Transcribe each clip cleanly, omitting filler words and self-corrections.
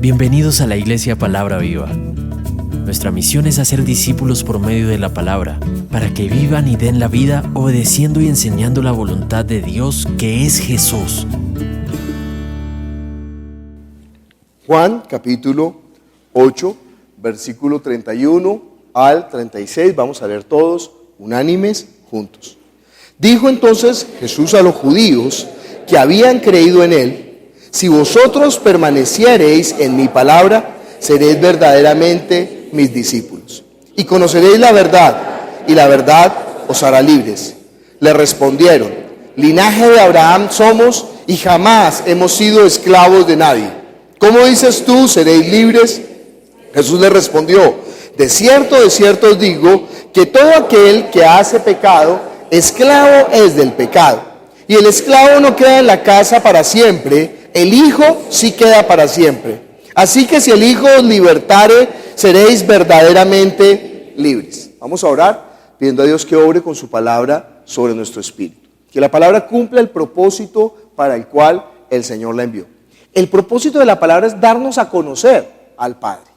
Bienvenidos a la Iglesia Palabra Viva. Nuestra misión es hacer discípulos por medio de la palabra, para que vivan y den la vida obedeciendo y enseñando la voluntad de Dios, que es Jesús. Juan capítulo 8, versículo 31 al 36, vamos a leer todos, unánimes, juntos. Dijo entonces Jesús a los judíos que habían creído en él: si vosotros permaneciereis en mi palabra, seréis verdaderamente mis discípulos, y conoceréis la verdad, y la verdad os hará libres. Le respondieron: linaje de Abraham somos, y jamás hemos sido esclavos de nadie. ¿Cómo dices tú, seréis libres? Jesús le respondió: de cierto os digo, que todo aquel que hace pecado, esclavo es del pecado. Y el esclavo no queda en la casa para siempre, el Hijo sí queda para siempre. Así que si el Hijo os libertare, seréis verdaderamente libres. Vamos a orar pidiendo a Dios que obre con su palabra sobre nuestro espíritu. Que la palabra cumpla el propósito para el cual el Señor la envió. El propósito de la palabra es darnos a conocer al Padre.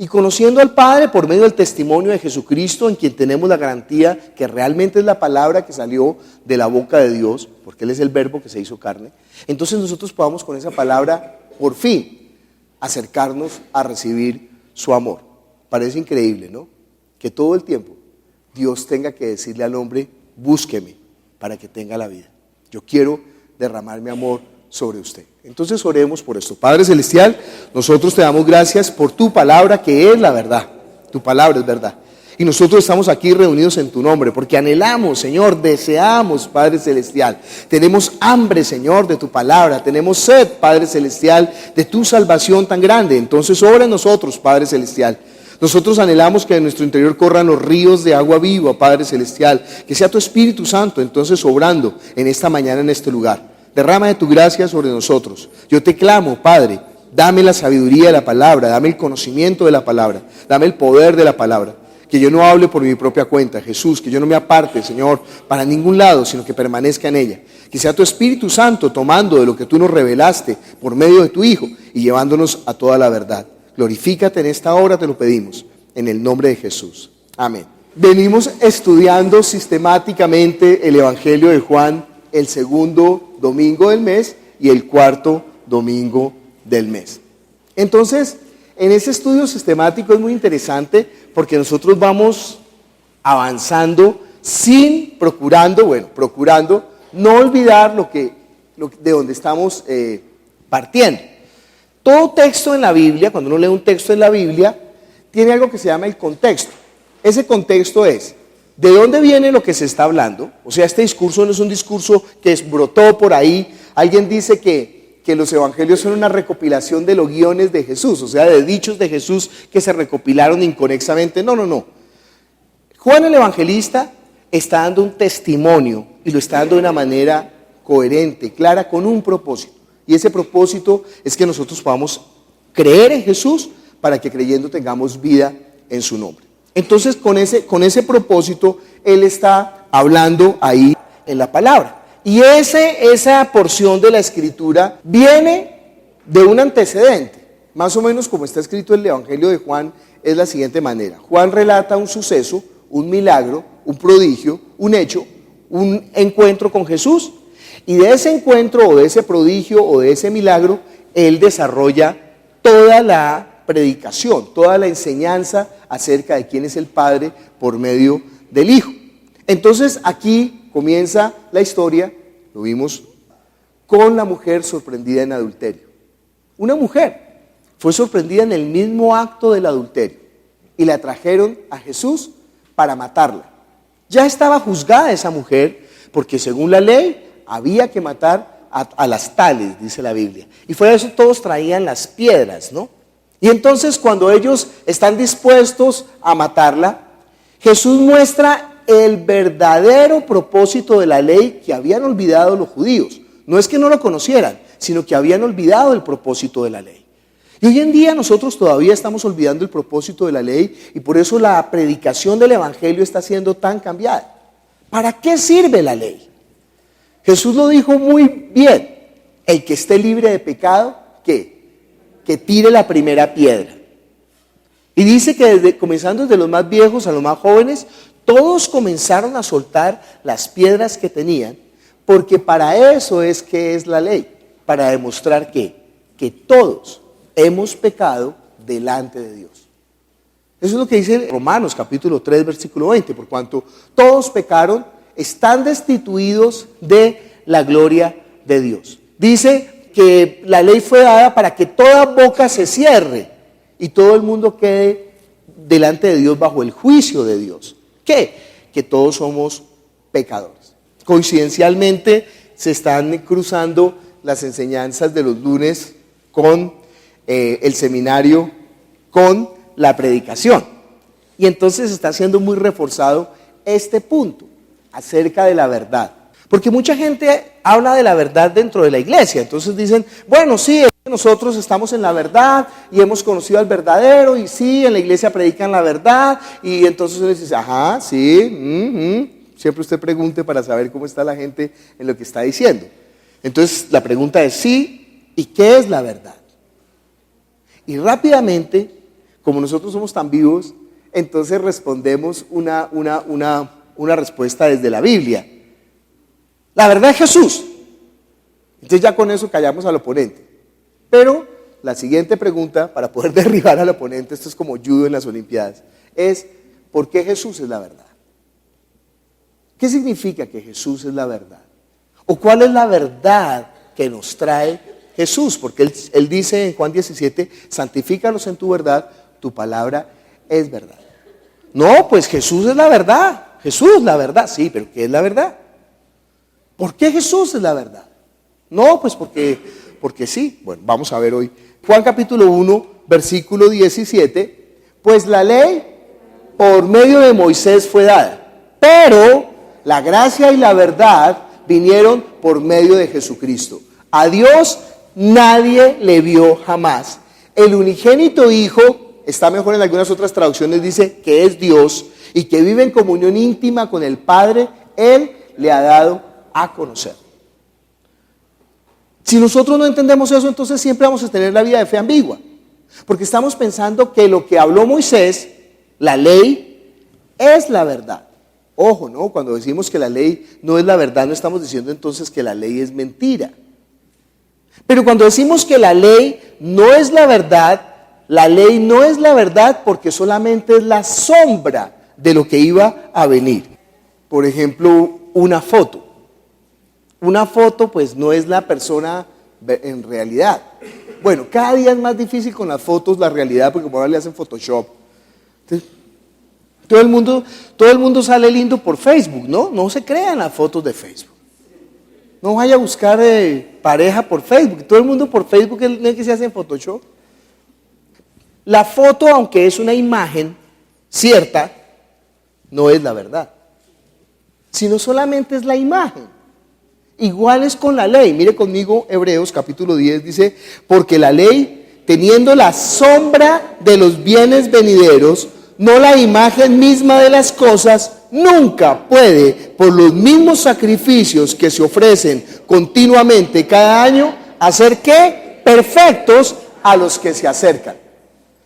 Y conociendo al Padre por medio del testimonio de Jesucristo, en quien tenemos la garantía que realmente es la palabra que salió de la boca de Dios, porque Él es el verbo que se hizo carne, entonces nosotros podamos con esa palabra, por fin, acercarnos a recibir su amor. Parece increíble, ¿no? Que todo el tiempo Dios tenga que decirle al hombre: búsqueme para que tenga la vida. Yo quiero derramar mi amor sobre usted. Entonces oremos por esto. Padre Celestial, nosotros te damos gracias por tu palabra, que es la verdad. Tu palabra es verdad. Y nosotros estamos aquí reunidos en tu nombre, porque anhelamos, Señor, deseamos, Padre Celestial. Tenemos hambre, Señor, de tu palabra. Tenemos sed, Padre Celestial, de tu salvación tan grande. Entonces obra en nosotros, Padre Celestial. Nosotros anhelamos que en nuestro interior corran los ríos de agua viva, Padre Celestial. Que sea tu Espíritu Santo entonces obrando en esta mañana, en este lugar. Derrama de tu gracia sobre nosotros. Yo te clamo, Padre, dame la sabiduría de la palabra, dame el conocimiento de la palabra, dame el poder de la palabra. Que yo no hable por mi propia cuenta, Jesús, que yo no me aparte, Señor, para ningún lado, sino que permanezca en ella. Que sea tu Espíritu Santo tomando de lo que tú nos revelaste por medio de tu Hijo y llevándonos a toda la verdad. Glorifícate en esta hora, te lo pedimos, en el nombre de Jesús. Amén. Venimos estudiando sistemáticamente el Evangelio de Juan, el segundo domingo del mes y el cuarto domingo del mes. Entonces, en ese estudio sistemático es muy interesante porque nosotros vamos avanzando procurando no olvidar de donde estamos partiendo. Todo texto en la Biblia, cuando uno lee un texto en la Biblia, tiene algo que se llama el contexto. Ese contexto es: ¿de dónde viene lo que se está hablando? O sea, este discurso no es un discurso que brotó por ahí. Alguien dice que los evangelios son una recopilación de los guiones de Jesús, o sea, de dichos de Jesús que se recopilaron inconexamente. No. Juan el evangelista está dando un testimonio y lo está dando de una manera coherente, clara, con un propósito. Y ese propósito es que nosotros podamos creer en Jesús para que creyendo tengamos vida en su nombre. Entonces, con ese propósito, Él está hablando ahí en la palabra. Y esa porción de la Escritura viene de un antecedente. Más o menos como está escrito en el Evangelio de Juan, es la siguiente manera. Juan relata un suceso, un milagro, un prodigio, un hecho, un encuentro con Jesús. Y de ese encuentro, o de ese prodigio, o de ese milagro, Él desarrolla toda la predicación, toda la enseñanza acerca de quién es el Padre por medio del Hijo. Entonces aquí comienza la historia, lo vimos, con la mujer sorprendida en adulterio. Una mujer fue sorprendida en el mismo acto del adulterio y la trajeron a Jesús para matarla. Ya estaba juzgada esa mujer porque según la ley había que matar a las tales, dice la Biblia. Y fuera de eso todos traían las piedras, ¿no? Y entonces cuando ellos están dispuestos a matarla, Jesús muestra el verdadero propósito de la ley que habían olvidado los judíos. No es que no lo conocieran, sino que habían olvidado el propósito de la ley. Y hoy en día nosotros todavía estamos olvidando el propósito de la ley y por eso la predicación del evangelio está siendo tan cambiada. ¿Para qué sirve la ley? Jesús lo dijo muy bien: el que esté libre de pecado, ¿qué? que tire la primera piedra. Y dice que comenzando desde los más viejos a los más jóvenes, todos comenzaron a soltar las piedras que tenían, porque para eso es que es la ley, para demostrar que todos hemos pecado delante de Dios. Eso es lo que dice Romanos capítulo 3, versículo 20, por cuanto todos pecaron, están destituidos de la gloria de Dios. Dice que la ley fue dada para que toda boca se cierre y todo el mundo quede delante de Dios bajo el juicio de Dios. ¿Qué? Que todos somos pecadores. Coincidencialmente se están cruzando las enseñanzas de los lunes con el seminario, con la predicación. Y entonces está siendo muy reforzado este punto acerca de la verdad. Porque mucha gente habla de la verdad dentro de la iglesia. Entonces dicen, bueno, sí, nosotros estamos en la verdad y hemos conocido al verdadero y sí, en la iglesia predican la verdad. Y entonces uno dice, ajá, sí, siempre usted pregunte para saber cómo está la gente en lo que está diciendo. Entonces la pregunta es sí, ¿y qué es la verdad? Y rápidamente, como nosotros somos tan vivos, entonces respondemos una respuesta desde la Biblia. La verdad es Jesús. Entonces ya con eso callamos al oponente. Pero la siguiente pregunta, para poder derribar al oponente, esto es como judo en las Olimpiadas, es ¿por qué Jesús es la verdad? ¿Qué significa que Jesús es la verdad? ¿O cuál es la verdad que nos trae Jesús? Porque él dice en Juan 17, santifícalos en tu verdad, tu palabra es verdad. No, pues Jesús es la verdad. Jesús la verdad, sí, pero ¿qué es la verdad? ¿Por qué Jesús es la verdad? No, pues porque sí. Bueno, vamos a ver hoy. Juan capítulo 1, versículo 17. Pues la ley por medio de Moisés fue dada, pero la gracia y la verdad vinieron por medio de Jesucristo. A Dios nadie le vio jamás. El unigénito Hijo, está mejor en algunas otras traducciones, dice que es Dios y que vive en comunión íntima con el Padre, Él le ha dado a conocer. Si nosotros no entendemos eso, entonces siempre vamos a tener la vida de fe ambigua, porque estamos pensando que lo que habló Moisés, la ley, es la verdad. Ojo, ¿no? Cuando decimos que la ley no es la verdad, no estamos diciendo entonces que la ley es mentira. Pero cuando decimos que la ley no es la verdad, la ley no es la verdad porque solamente es la sombra de lo que iba a venir. Por ejemplo, una foto. Una foto pues no es la persona en realidad. Bueno, cada día es más difícil con las fotos la realidad porque ahora le hacen Photoshop. Entonces, todo el mundo sale lindo por Facebook, ¿no? No se crean las fotos de Facebook. No vaya a buscar pareja por Facebook. Todo el mundo por Facebook no es que se hace en Photoshop. La foto, aunque es una imagen cierta, no es la verdad, sino solamente es la imagen. Igual es con la ley. Mire conmigo Hebreos capítulo 10, dice, porque la ley, teniendo la sombra de los bienes venideros, no la imagen misma de las cosas, nunca puede, por los mismos sacrificios que se ofrecen continuamente cada año, hacer ¿qué? Perfectos a los que se acercan.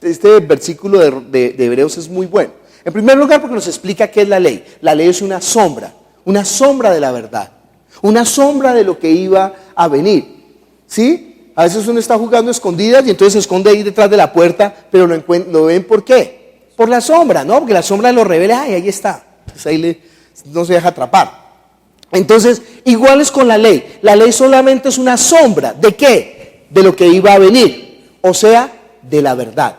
Este versículo de Hebreos es muy bueno. En primer lugar porque nos explica qué es la ley. La ley es una sombra de la verdad, una sombra de lo que iba a venir. ¿Sí? A veces uno está jugando escondidas y entonces se esconde ahí detrás de la puerta, pero lo ven ¿por qué? Por la sombra, ¿no? Porque la sombra lo revela y ahí está. Entonces ahí no se deja atrapar. Entonces, igual es con la ley. La ley solamente es una sombra. ¿De qué? De lo que iba a venir. O sea, de la verdad.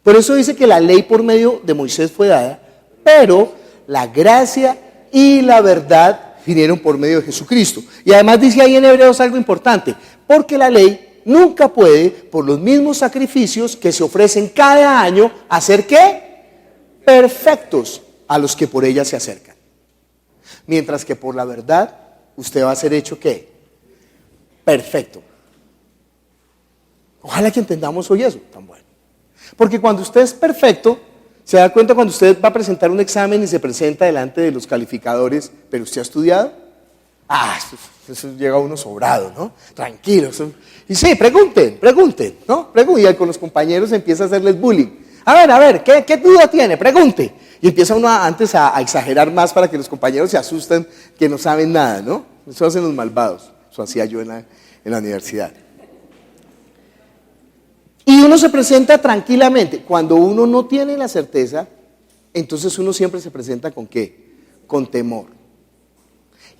Por eso dice que la ley por medio de Moisés fue dada, pero la gracia y la verdad vinieron por medio de Jesucristo. Y además dice ahí en Hebreos algo importante, porque la ley nunca puede, por los mismos sacrificios que se ofrecen cada año, hacer ¿qué? Perfectos a los que por ella se acercan. Mientras que por la verdad, usted va a ser hecho ¿qué? Perfecto. Ojalá que entendamos hoy eso tan bueno. Porque cuando usted es perfecto, se da cuenta cuando usted va a presentar un examen y se presenta delante de los calificadores, pero usted ha estudiado. Entonces llega uno sobrado, ¿no? Tranquilo. Y sí, pregunten, ¿no? Y con los compañeros empieza a hacerles bullying. A ver, ¿qué duda tiene? Pregunte. Y empieza uno antes a exagerar más para que los compañeros se asusten que no saben nada, ¿no? Eso hacen los malvados. Eso hacía yo en la universidad. Y uno se presenta tranquilamente. Cuando uno no tiene la certeza, entonces uno siempre se presenta ¿con qué? Con temor.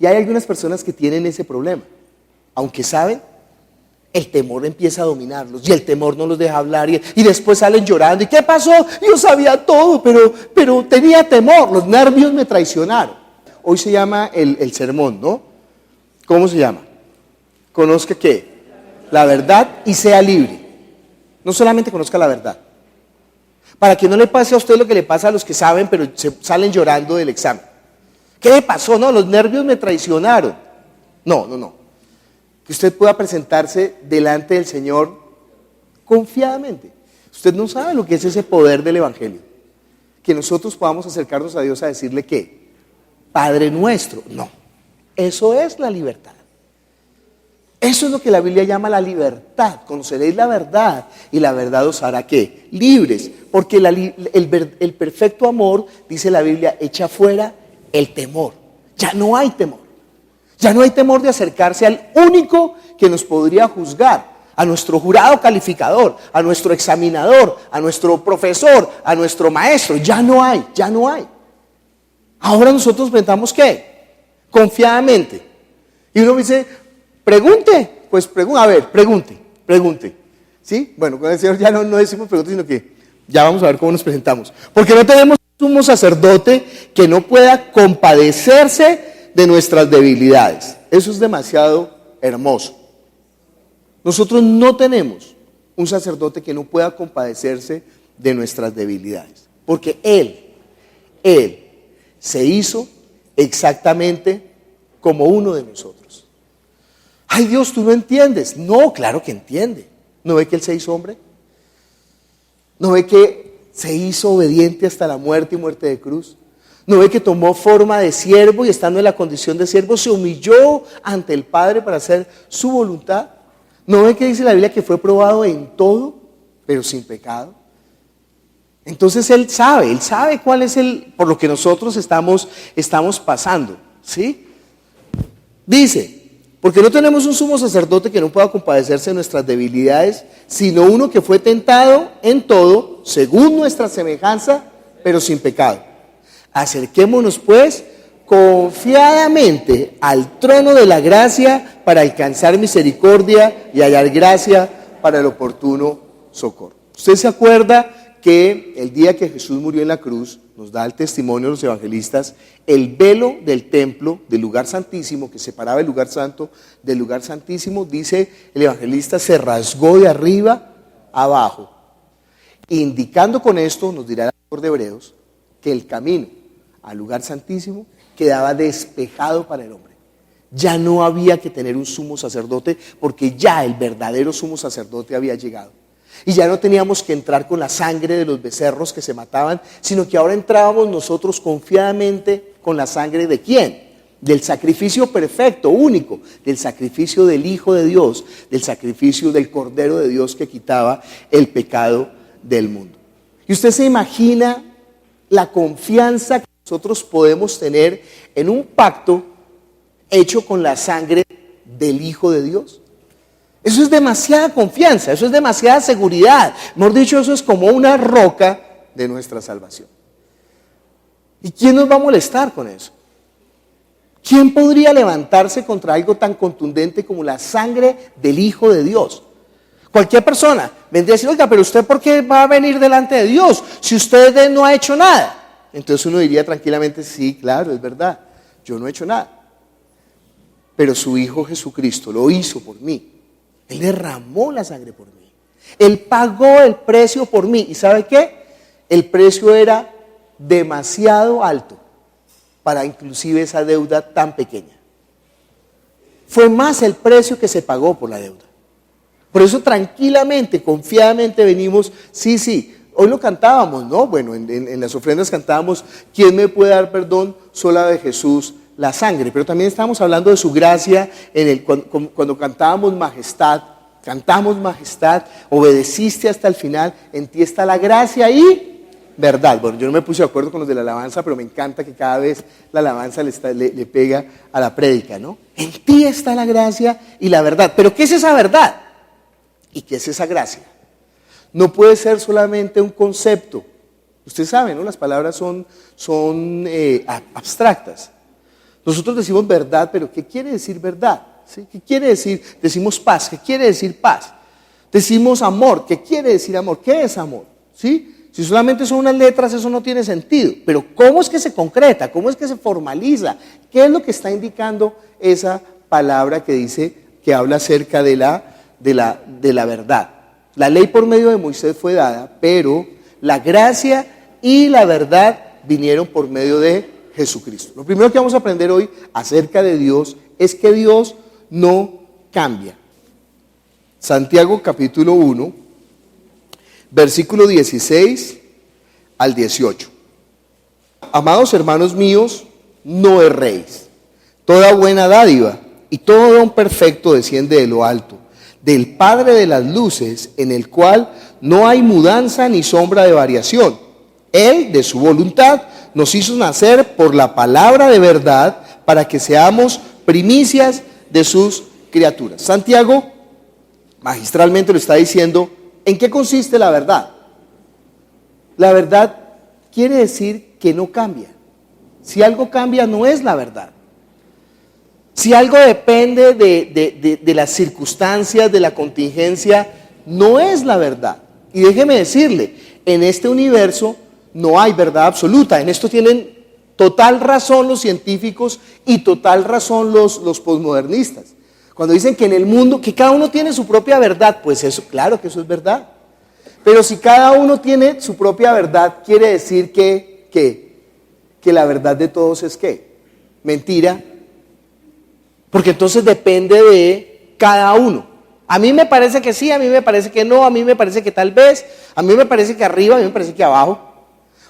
Y hay algunas personas que tienen ese problema. Aunque saben, el temor empieza a dominarlos y el temor no los deja hablar y después salen llorando. ¿Y qué pasó? Yo sabía todo, pero tenía temor. Los nervios me traicionaron. Hoy se llama el sermón, ¿no? ¿Cómo se llama? Conozca ¿qué? La verdad y sea libre. No solamente conozca la verdad. Para que no le pase a usted lo que le pasa a los que saben, pero se salen llorando del examen. ¿Qué le pasó? No, los nervios me traicionaron. No. Que usted pueda presentarse delante del Señor confiadamente. Usted no sabe lo que es ese poder del Evangelio. Que nosotros podamos acercarnos a Dios a decirle ¿qué? Padre nuestro. No, eso es la libertad. Eso es lo que la Biblia llama la libertad. Conoceréis la verdad y la verdad os hará ¿qué? Libres. Porque el perfecto amor, dice la Biblia, echa fuera el temor. Ya no hay temor. Ya no hay temor de acercarse al único que nos podría juzgar, a nuestro jurado calificador, a nuestro examinador, a nuestro profesor, a nuestro maestro. Ya no hay. Ahora nosotros pensamos ¿qué? Confiadamente. Y uno dice, pregunte. Pues pregunte. ¿Sí? Bueno, con el Señor ya no decimos pregunte, sino que ya vamos a ver cómo nos presentamos. Porque no tenemos un sumo sacerdote que no pueda compadecerse de nuestras debilidades. Eso es demasiado hermoso. Nosotros no tenemos un sacerdote que no pueda compadecerse de nuestras debilidades. Porque Él se hizo exactamente como uno de nosotros. Ay Dios, ¿tú no entiendes? No, claro que entiende. ¿No ve que Él se hizo hombre? ¿No ve que se hizo obediente hasta la muerte y muerte de cruz? ¿No ve que tomó forma de siervo y estando en la condición de siervo se humilló ante el Padre para hacer su voluntad? ¿No ve que dice la Biblia que fue probado en todo, pero sin pecado? Entonces Él sabe cuál es por lo que nosotros estamos pasando, ¿sí? Dice, porque no tenemos un sumo sacerdote que no pueda compadecerse de nuestras debilidades, sino uno que fue tentado en todo, según nuestra semejanza, pero sin pecado. Acerquémonos pues confiadamente al trono de la gracia para alcanzar misericordia y hallar gracia para el oportuno socorro. ¿Usted se acuerda que el día que Jesús murió en la cruz, nos da el testimonio de los evangelistas, el velo del templo, del lugar santísimo, que separaba el lugar santo del lugar santísimo, dice el evangelista, se rasgó de arriba a abajo, indicando con esto, nos dirá el autor de Hebreos, que el camino al lugar santísimo quedaba despejado para el hombre. Ya no había que tener un sumo sacerdote, porque ya el verdadero sumo sacerdote había llegado. Y ya no teníamos que entrar con la sangre de los becerros que se mataban, sino que ahora entrábamos nosotros confiadamente con la sangre ¿de quién? Del sacrificio perfecto, único, del sacrificio del Hijo de Dios, del sacrificio del Cordero de Dios que quitaba el pecado del mundo. Y usted se imagina la confianza que nosotros podemos tener en un pacto hecho con la sangre del Hijo de Dios. Eso es demasiada confianza, eso es demasiada seguridad. Mejor dicho, eso es como una roca de nuestra salvación. ¿Y quién nos va a molestar con eso? ¿Quién podría levantarse contra algo tan contundente como la sangre del Hijo de Dios? Cualquier persona vendría a decir, oiga, pero usted ¿por qué va a venir delante de Dios si usted no ha hecho nada? Entonces uno diría tranquilamente, sí, claro, es verdad, yo no he hecho nada. Pero su Hijo Jesucristo lo hizo por mí. Él derramó la sangre por mí. Él pagó el precio por mí. ¿Y sabe qué? El precio era demasiado alto para inclusive esa deuda tan pequeña. Fue más el precio que se pagó por la deuda. Por eso tranquilamente, confiadamente venimos, sí, hoy lo cantábamos, ¿no? Bueno, en las ofrendas cantábamos, ¿quién me puede dar perdón? Sola de Jesús la sangre, pero también estamos hablando de su gracia cuando cantamos majestad, obedeciste hasta el final, en ti está la gracia y verdad. Bueno, yo no me puse de acuerdo con los de la alabanza, pero me encanta que cada vez la alabanza le pega a la prédica, ¿no? En ti está la gracia y la verdad. ¿Pero qué es esa verdad? ¿Y qué es esa gracia? No puede ser solamente un concepto. Usted sabe, ¿no? Las palabras son abstractas. Nosotros decimos verdad, pero ¿qué quiere decir verdad? ¿Sí? ¿Qué quiere decir? Decimos paz, ¿qué quiere decir paz? Decimos amor, ¿qué quiere decir amor? ¿Qué es amor? ¿Sí? Si solamente son unas letras, eso no tiene sentido. Pero ¿cómo es que se concreta? ¿Cómo es que se formaliza? ¿Qué es lo que está indicando esa palabra que dice, que habla acerca de la verdad? La ley por medio de Moisés fue dada, pero la gracia y la verdad vinieron por medio de Jesucristo. Lo primero que vamos a aprender hoy acerca de Dios es que Dios no cambia. Santiago capítulo 1, versículo 16 al 18. Amados hermanos míos, no erréis. Toda buena dádiva y todo don perfecto desciende de lo alto, del Padre de las luces, en el cual no hay mudanza ni sombra de variación. Él, de su voluntad, nos hizo nacer por la palabra de verdad para que seamos primicias de sus criaturas. Santiago magistralmente lo está diciendo. ¿En qué consiste la verdad? La verdad quiere decir que no cambia. Si algo cambia, no es la verdad. Si algo depende de las circunstancias, de la contingencia, no es la verdad. Y déjeme decirle, en este universo no hay verdad absoluta. En esto tienen total razón los científicos y total razón los posmodernistas. Cuando dicen que en el mundo, que cada uno tiene su propia verdad, pues eso, claro que eso es verdad. Pero si cada uno tiene su propia verdad, quiere decir que la verdad de todos es ¿qué? Mentira. Porque entonces depende de cada uno. A mí me parece que sí, a mí me parece que no, a mí me parece que tal vez, a mí me parece que arriba, a mí me parece que abajo.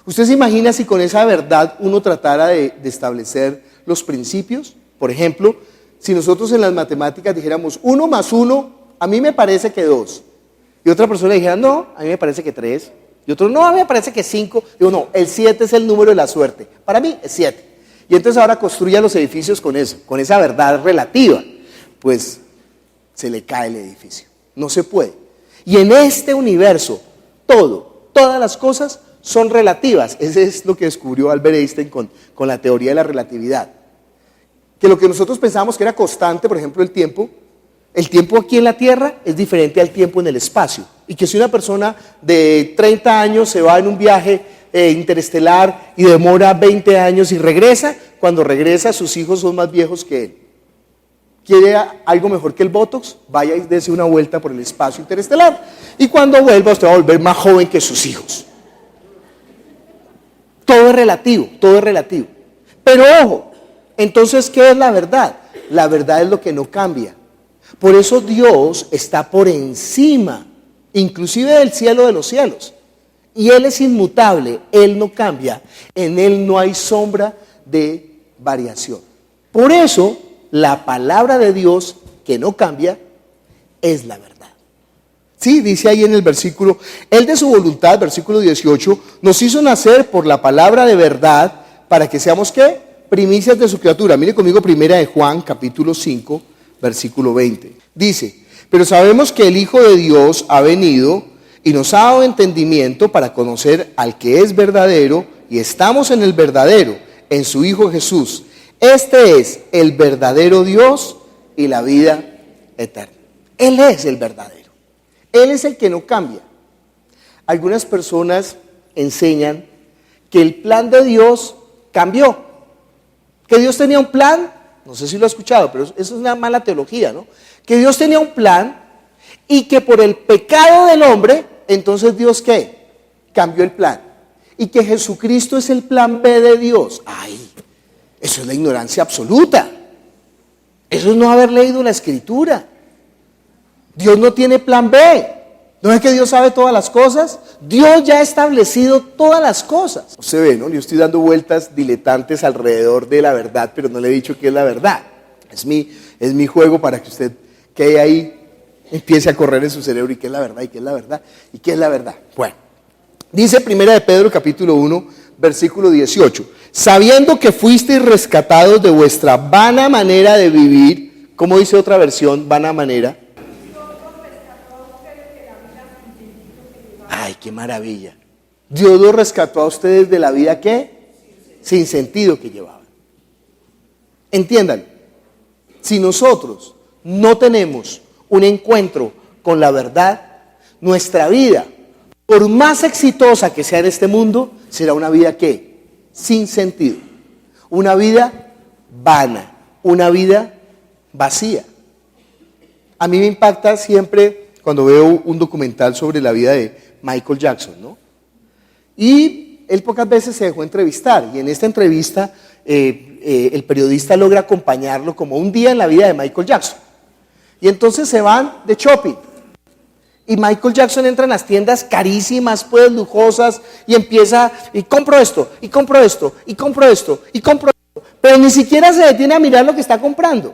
¿Usted se imagina si con esa verdad uno tratara de establecer los principios? Por ejemplo, si nosotros en las matemáticas dijéramos 1 más 1, a mí me parece que 2. Y otra persona dijera, no, a mí me parece que 3. Y otro, no, a mí me parece que 5. Digo, no, el 7 es el número de la suerte. Para mí es 7. Y entonces ahora construya los edificios con eso, con esa verdad relativa. Pues se le cae el edificio. No se puede. Y en este universo, todas las cosas son relativas. Ese es lo que descubrió Albert Einstein con la teoría de la relatividad. Que lo que nosotros pensábamos que era constante, por ejemplo, el tiempo aquí en la Tierra es diferente al tiempo en el espacio. Y que si una persona de 30 años se va en un viaje interestelar y demora 20 años y regresa, cuando regresa sus hijos son más viejos que él. ¿Quiere algo mejor que el Botox? Vaya y dése una vuelta por el espacio interestelar. Y cuando vuelva, usted va a volver más joven que sus hijos. Todo es relativo, todo es relativo. Pero ojo, entonces, ¿qué es la verdad? La verdad es lo que no cambia. Por eso Dios está por encima, inclusive del cielo de los cielos. Y Él es inmutable, Él no cambia, en Él no hay sombra de variación. Por eso, la palabra de Dios, que no cambia, es la verdad. Sí, dice ahí en el versículo, Él de su voluntad, versículo 18, nos hizo nacer por la palabra de verdad, para que seamos, ¿qué? Primicias de su criatura. Mire conmigo primera de Juan, capítulo 5, versículo 20. Dice, pero sabemos que el Hijo de Dios ha venido y nos ha dado entendimiento para conocer al que es verdadero, y estamos en el verdadero, en su Hijo Jesús. Este es el verdadero Dios y la vida eterna. Él es el verdadero. Él es el que no cambia. Algunas personas enseñan que el plan de Dios cambió. Que Dios tenía un plan, no sé si lo ha escuchado, pero eso es una mala teología, ¿no? Que Dios tenía un plan y que por el pecado del hombre, entonces Dios ¿qué? Cambió el plan. Y que Jesucristo es el plan B de Dios. ¡Ay! Eso es la ignorancia absoluta. Eso es no haber leído la Escritura. Dios no tiene plan B. ¿No es que Dios sabe todas las cosas? Dios ya ha establecido todas las cosas. Usted ve, ¿no? Yo estoy dando vueltas diletantes alrededor de la verdad, pero no le he dicho qué es la verdad. Es mi juego para que usted quede ahí, empiece a correr en su cerebro. ¿Y qué es la verdad? ¿Y qué es la verdad? ¿Y qué es la verdad? Bueno, dice 1 de Pedro capítulo 1, versículo 18. Sabiendo que fuisteis rescatados de vuestra vana manera de vivir. ¿Cómo dice otra versión? Vana manera. Ay, qué maravilla. Dios los rescató a ustedes de la vida, ¿qué? Sin sentido que llevaban. Entiendan, si nosotros no tenemos un encuentro con la verdad, nuestra vida, por más exitosa que sea en este mundo, será una vida, ¿qué? Sin sentido. Una vida vana, una vida vacía. A mí me impacta siempre cuando veo un documental sobre la vida de Michael Jackson, ¿no? Y él pocas veces se dejó entrevistar, y en esta entrevista el periodista logra acompañarlo como un día en la vida de Michael Jackson. Y entonces se van de shopping, y Michael Jackson entra en las tiendas carísimas, pues lujosas, y empieza, y compro esto, y compro esto, y compro esto, y compro esto, pero ni siquiera se detiene a mirar lo que está comprando.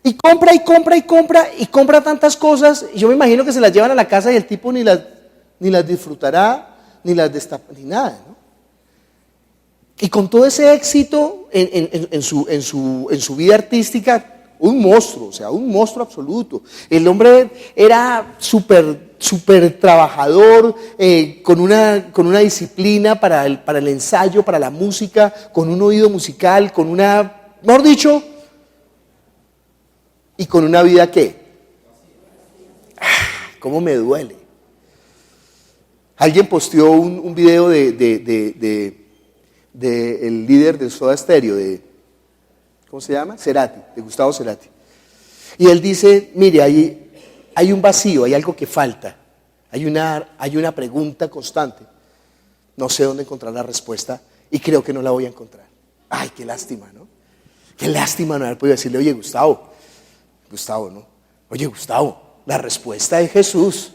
Y compra, y compra, y compra, y compra tantas cosas, y yo me imagino que se las llevan a la casa y el tipo ni las disfrutará, ni las destapará, ni nada, ¿no? Y con todo ese éxito en su vida artística, un monstruo, o sea, un monstruo absoluto. El hombre era súper trabajador, con una disciplina para el ensayo, para la música, con un oído musical, mejor dicho, y con una vida ¿qué? ¿Cómo me duele? Alguien posteó un video de el líder del Soda Stereo, ¿cómo se llama? Cerati, de Gustavo Cerati. Y él dice, mire, hay un vacío, hay algo que falta, hay una pregunta constante. No sé dónde encontrar la respuesta y creo que no la voy a encontrar. Ay, qué lástima, ¿no? Qué lástima no haber podido decirle, oye, Gustavo, ¿no? Oye, Gustavo, la respuesta es Jesús.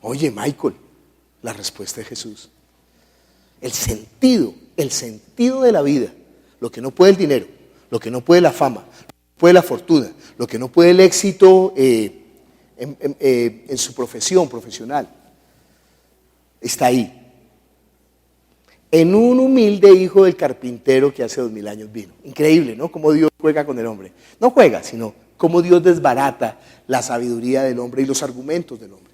Oye, Michael, la respuesta es Jesús. El sentido de la vida, lo que no puede el dinero, lo que no puede la fama, lo que no puede la fortuna, lo que no puede el éxito en su profesional, está ahí. En un humilde hijo del carpintero que hace 2000 años vino. Increíble, ¿no? Cómo Dios juega con el hombre. No juega, sino cómo Dios desbarata la sabiduría del hombre y los argumentos del hombre.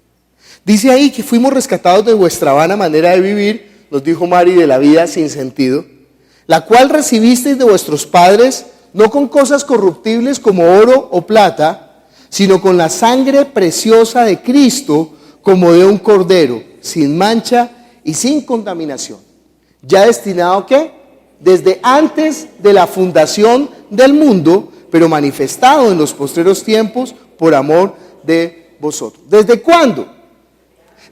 Dice ahí que fuimos rescatados de vuestra vana manera de vivir, nos dijo Mari, de la vida sin sentido, la cual recibisteis de vuestros padres, no con cosas corruptibles como oro o plata, sino con la sangre preciosa de Cristo, como de un cordero, sin mancha y sin contaminación. Ya destinado, ¿qué? Desde antes de la fundación del mundo, pero manifestado en los postreros tiempos por amor de vosotros. ¿Desde cuándo?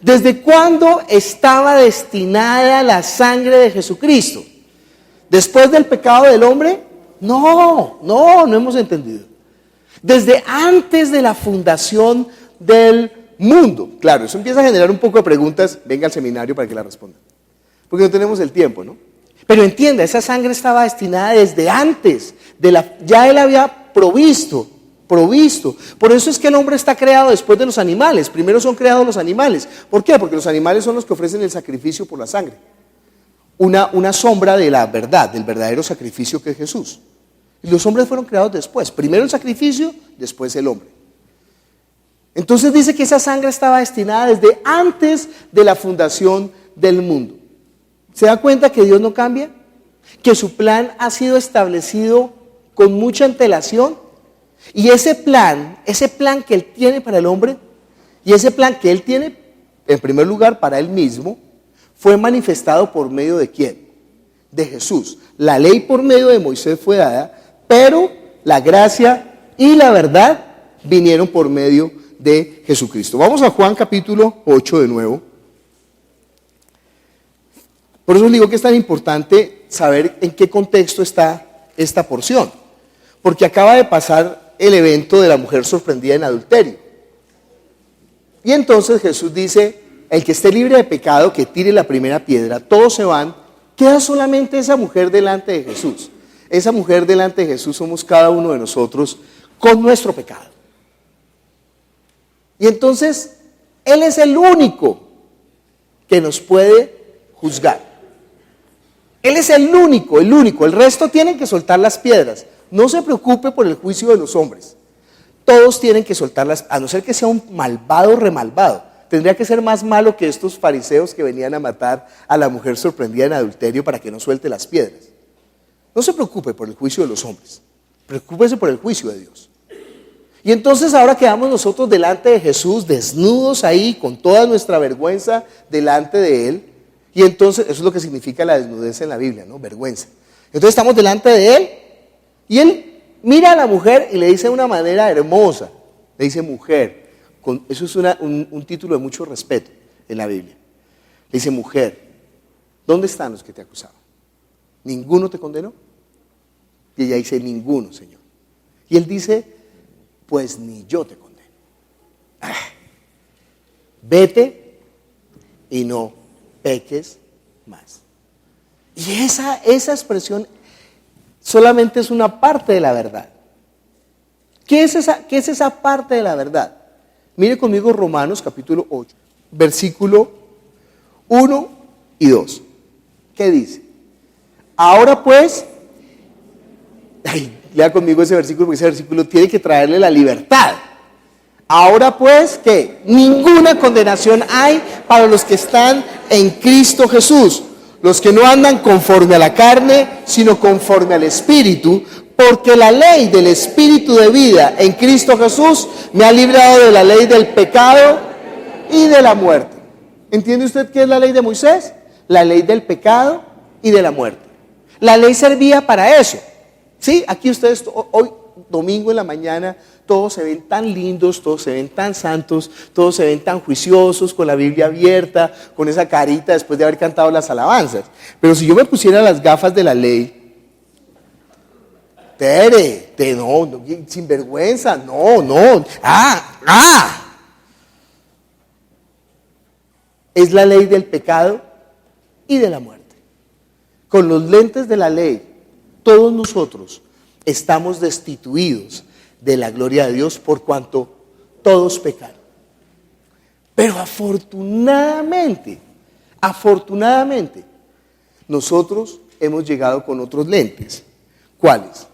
¿Desde cuándo estaba destinada la sangre de Jesucristo? ¿Después del pecado del hombre? No hemos entendido. Desde antes de la fundación del mundo. Claro, eso empieza a generar un poco de preguntas. Venga al seminario para que la responda. Porque no tenemos el tiempo, ¿no? Pero entienda, esa sangre estaba destinada desde antes, ya él había provisto. Por eso es que el hombre está creado después de los animales. Primero son creados los animales. ¿Por qué? Porque los animales son los que ofrecen el sacrificio por la sangre. Una sombra de la verdad, del verdadero sacrificio que es Jesús. Y los hombres fueron creados después. Primero el sacrificio, después el hombre. Entonces dice que esa sangre estaba destinada desde antes de la fundación del mundo. ¿Se da cuenta que Dios no cambia? Que su plan ha sido establecido con mucha antelación. Y ese plan que Él tiene para el hombre, y ese plan que Él tiene, en primer lugar, para Él mismo, fue manifestado por medio de ¿quién? De Jesús. La ley por medio de Moisés fue dada, pero la gracia y la verdad vinieron por medio de Jesucristo. Vamos a Juan capítulo 8 de nuevo. Por eso les digo que es tan importante saber en qué contexto está esta porción. Porque acaba de pasar el evento de la mujer sorprendida en adulterio. Y entonces Jesús dice, el que esté libre de pecado, que tire la primera piedra. Todos se van, queda solamente esa mujer delante de Jesús. Esa mujer delante de Jesús somos cada uno de nosotros con nuestro pecado. Y entonces, Él es el único que nos puede juzgar. Él es el único. El resto tienen que soltar las piedras. No se preocupe por el juicio de los hombres. Todos tienen que soltarlas, a no ser que sea un malvado remalvado. Tendría que ser más malo que estos fariseos que venían a matar a la mujer sorprendida en adulterio para que no suelte las piedras. No se preocupe por el juicio de los hombres. Preocúpese por el juicio de Dios. Y entonces ahora quedamos nosotros delante de Jesús, desnudos ahí, con toda nuestra vergüenza delante de Él. Y entonces, eso es lo que significa la desnudez en la Biblia, ¿no? Vergüenza. Entonces estamos delante de Él y Él mira a la mujer y le dice de una manera hermosa, le dice mujer, eso es un título de mucho respeto en la Biblia. Le dice mujer, ¿dónde están los que te acusaban? ¿Ninguno te condenó? Y ella dice ninguno, Señor. Y Él dice, pues ni yo te condeno. Vete y no peques más. Y esa expresión solamente es una parte de la verdad. ¿Qué es esa parte de la verdad? Mire conmigo Romanos capítulo 8, versículo 1 y 2. ¿Qué dice? Ahora pues, lea conmigo ese versículo, porque ese versículo tiene que traerle la libertad. Ahora pues, ¿qué? Ninguna condenación hay para los que están en Cristo Jesús. Los que no andan conforme a la carne, sino conforme al Espíritu, porque la ley del Espíritu de vida en Cristo Jesús me ha librado de la ley del pecado y de la muerte. ¿Entiende usted qué es la ley de Moisés? La ley del pecado y de la muerte. La ley servía para eso. ¿Sí? Aquí ustedes hoy, domingo en la mañana, todos se ven tan lindos, todos se ven tan santos, todos se ven tan juiciosos, con la Biblia abierta, con esa carita después de haber cantado las alabanzas. Pero si yo me pusiera las gafas de la ley, no, sin vergüenza, no, es la ley del pecado y de la muerte. Con los lentes de la ley, todos nosotros estamos destituidos de la gloria de Dios por cuanto todos pecaron. Pero afortunadamente, nosotros hemos llegado con otros lentes. ¿Cuáles?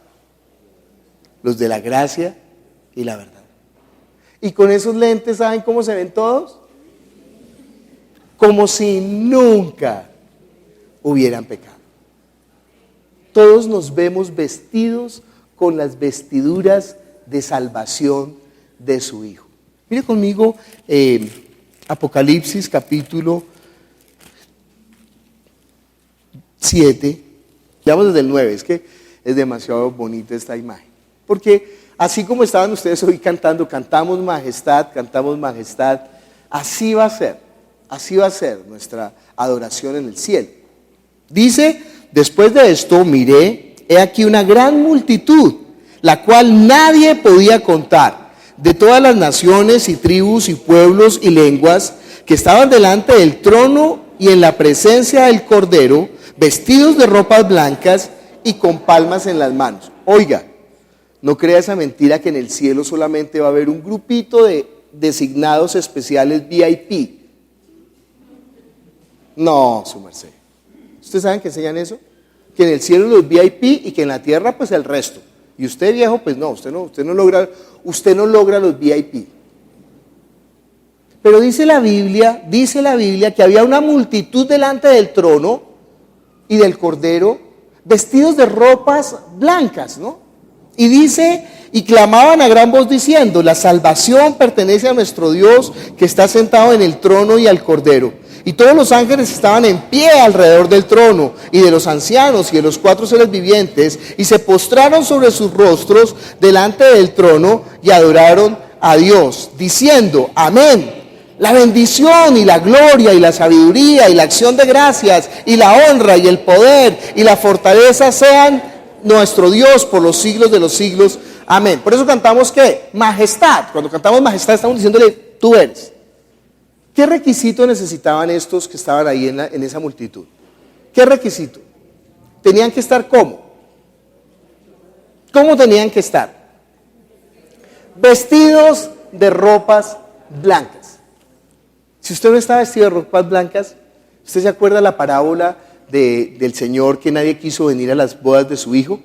Los de la gracia y la verdad. Y con esos lentes, ¿saben cómo se ven todos? Como si nunca hubieran pecado. Todos nos vemos vestidos con las vestiduras de salvación de su Hijo. Mire conmigo Apocalipsis capítulo 7. Vamos desde el 9, es que es demasiado bonita esta imagen. Porque así como estaban ustedes hoy cantando, cantamos majestad, así va a ser nuestra adoración en el cielo. Dice, después de esto miré, he aquí una gran multitud, la cual nadie podía contar, de todas las naciones y tribus y pueblos y lenguas, que estaban delante del trono y en la presencia del Cordero, vestidos de ropas blancas y con palmas en las manos. Oiga, no crea esa mentira que en el cielo solamente va a haber un grupito de designados especiales VIP. No, su merced. ¿Ustedes saben que enseñan eso? Que en el cielo los VIP y que en la tierra pues el resto. Y usted viejo, pues no, usted no logra los VIP. Pero dice la Biblia que había una multitud delante del trono y del Cordero, vestidos de ropas blancas, ¿no? Y dice, y clamaban a gran voz diciendo, la salvación pertenece a nuestro Dios que está sentado en el trono y al Cordero. Y todos los ángeles estaban en pie alrededor del trono y de los ancianos y de los 4 seres vivientes, y se postraron sobre sus rostros delante del trono y adoraron a Dios, diciendo, amén. La bendición y la gloria y la sabiduría y la acción de gracias y la honra y el poder y la fortaleza sean nuestro Dios por los siglos de los siglos. Amén. Por eso cantamos ¿qué? Majestad. Cuando cantamos majestad estamos diciéndole, tú eres. ¿Qué requisito necesitaban estos que estaban ahí en esa multitud? ¿Qué requisito? Tenían que estar ¿cómo? ¿Cómo tenían que estar? Vestidos de ropas blancas. Si usted no está vestido de ropas blancas, ¿usted se acuerda de la parábola del Señor que nadie quiso venir a las bodas de su hijo?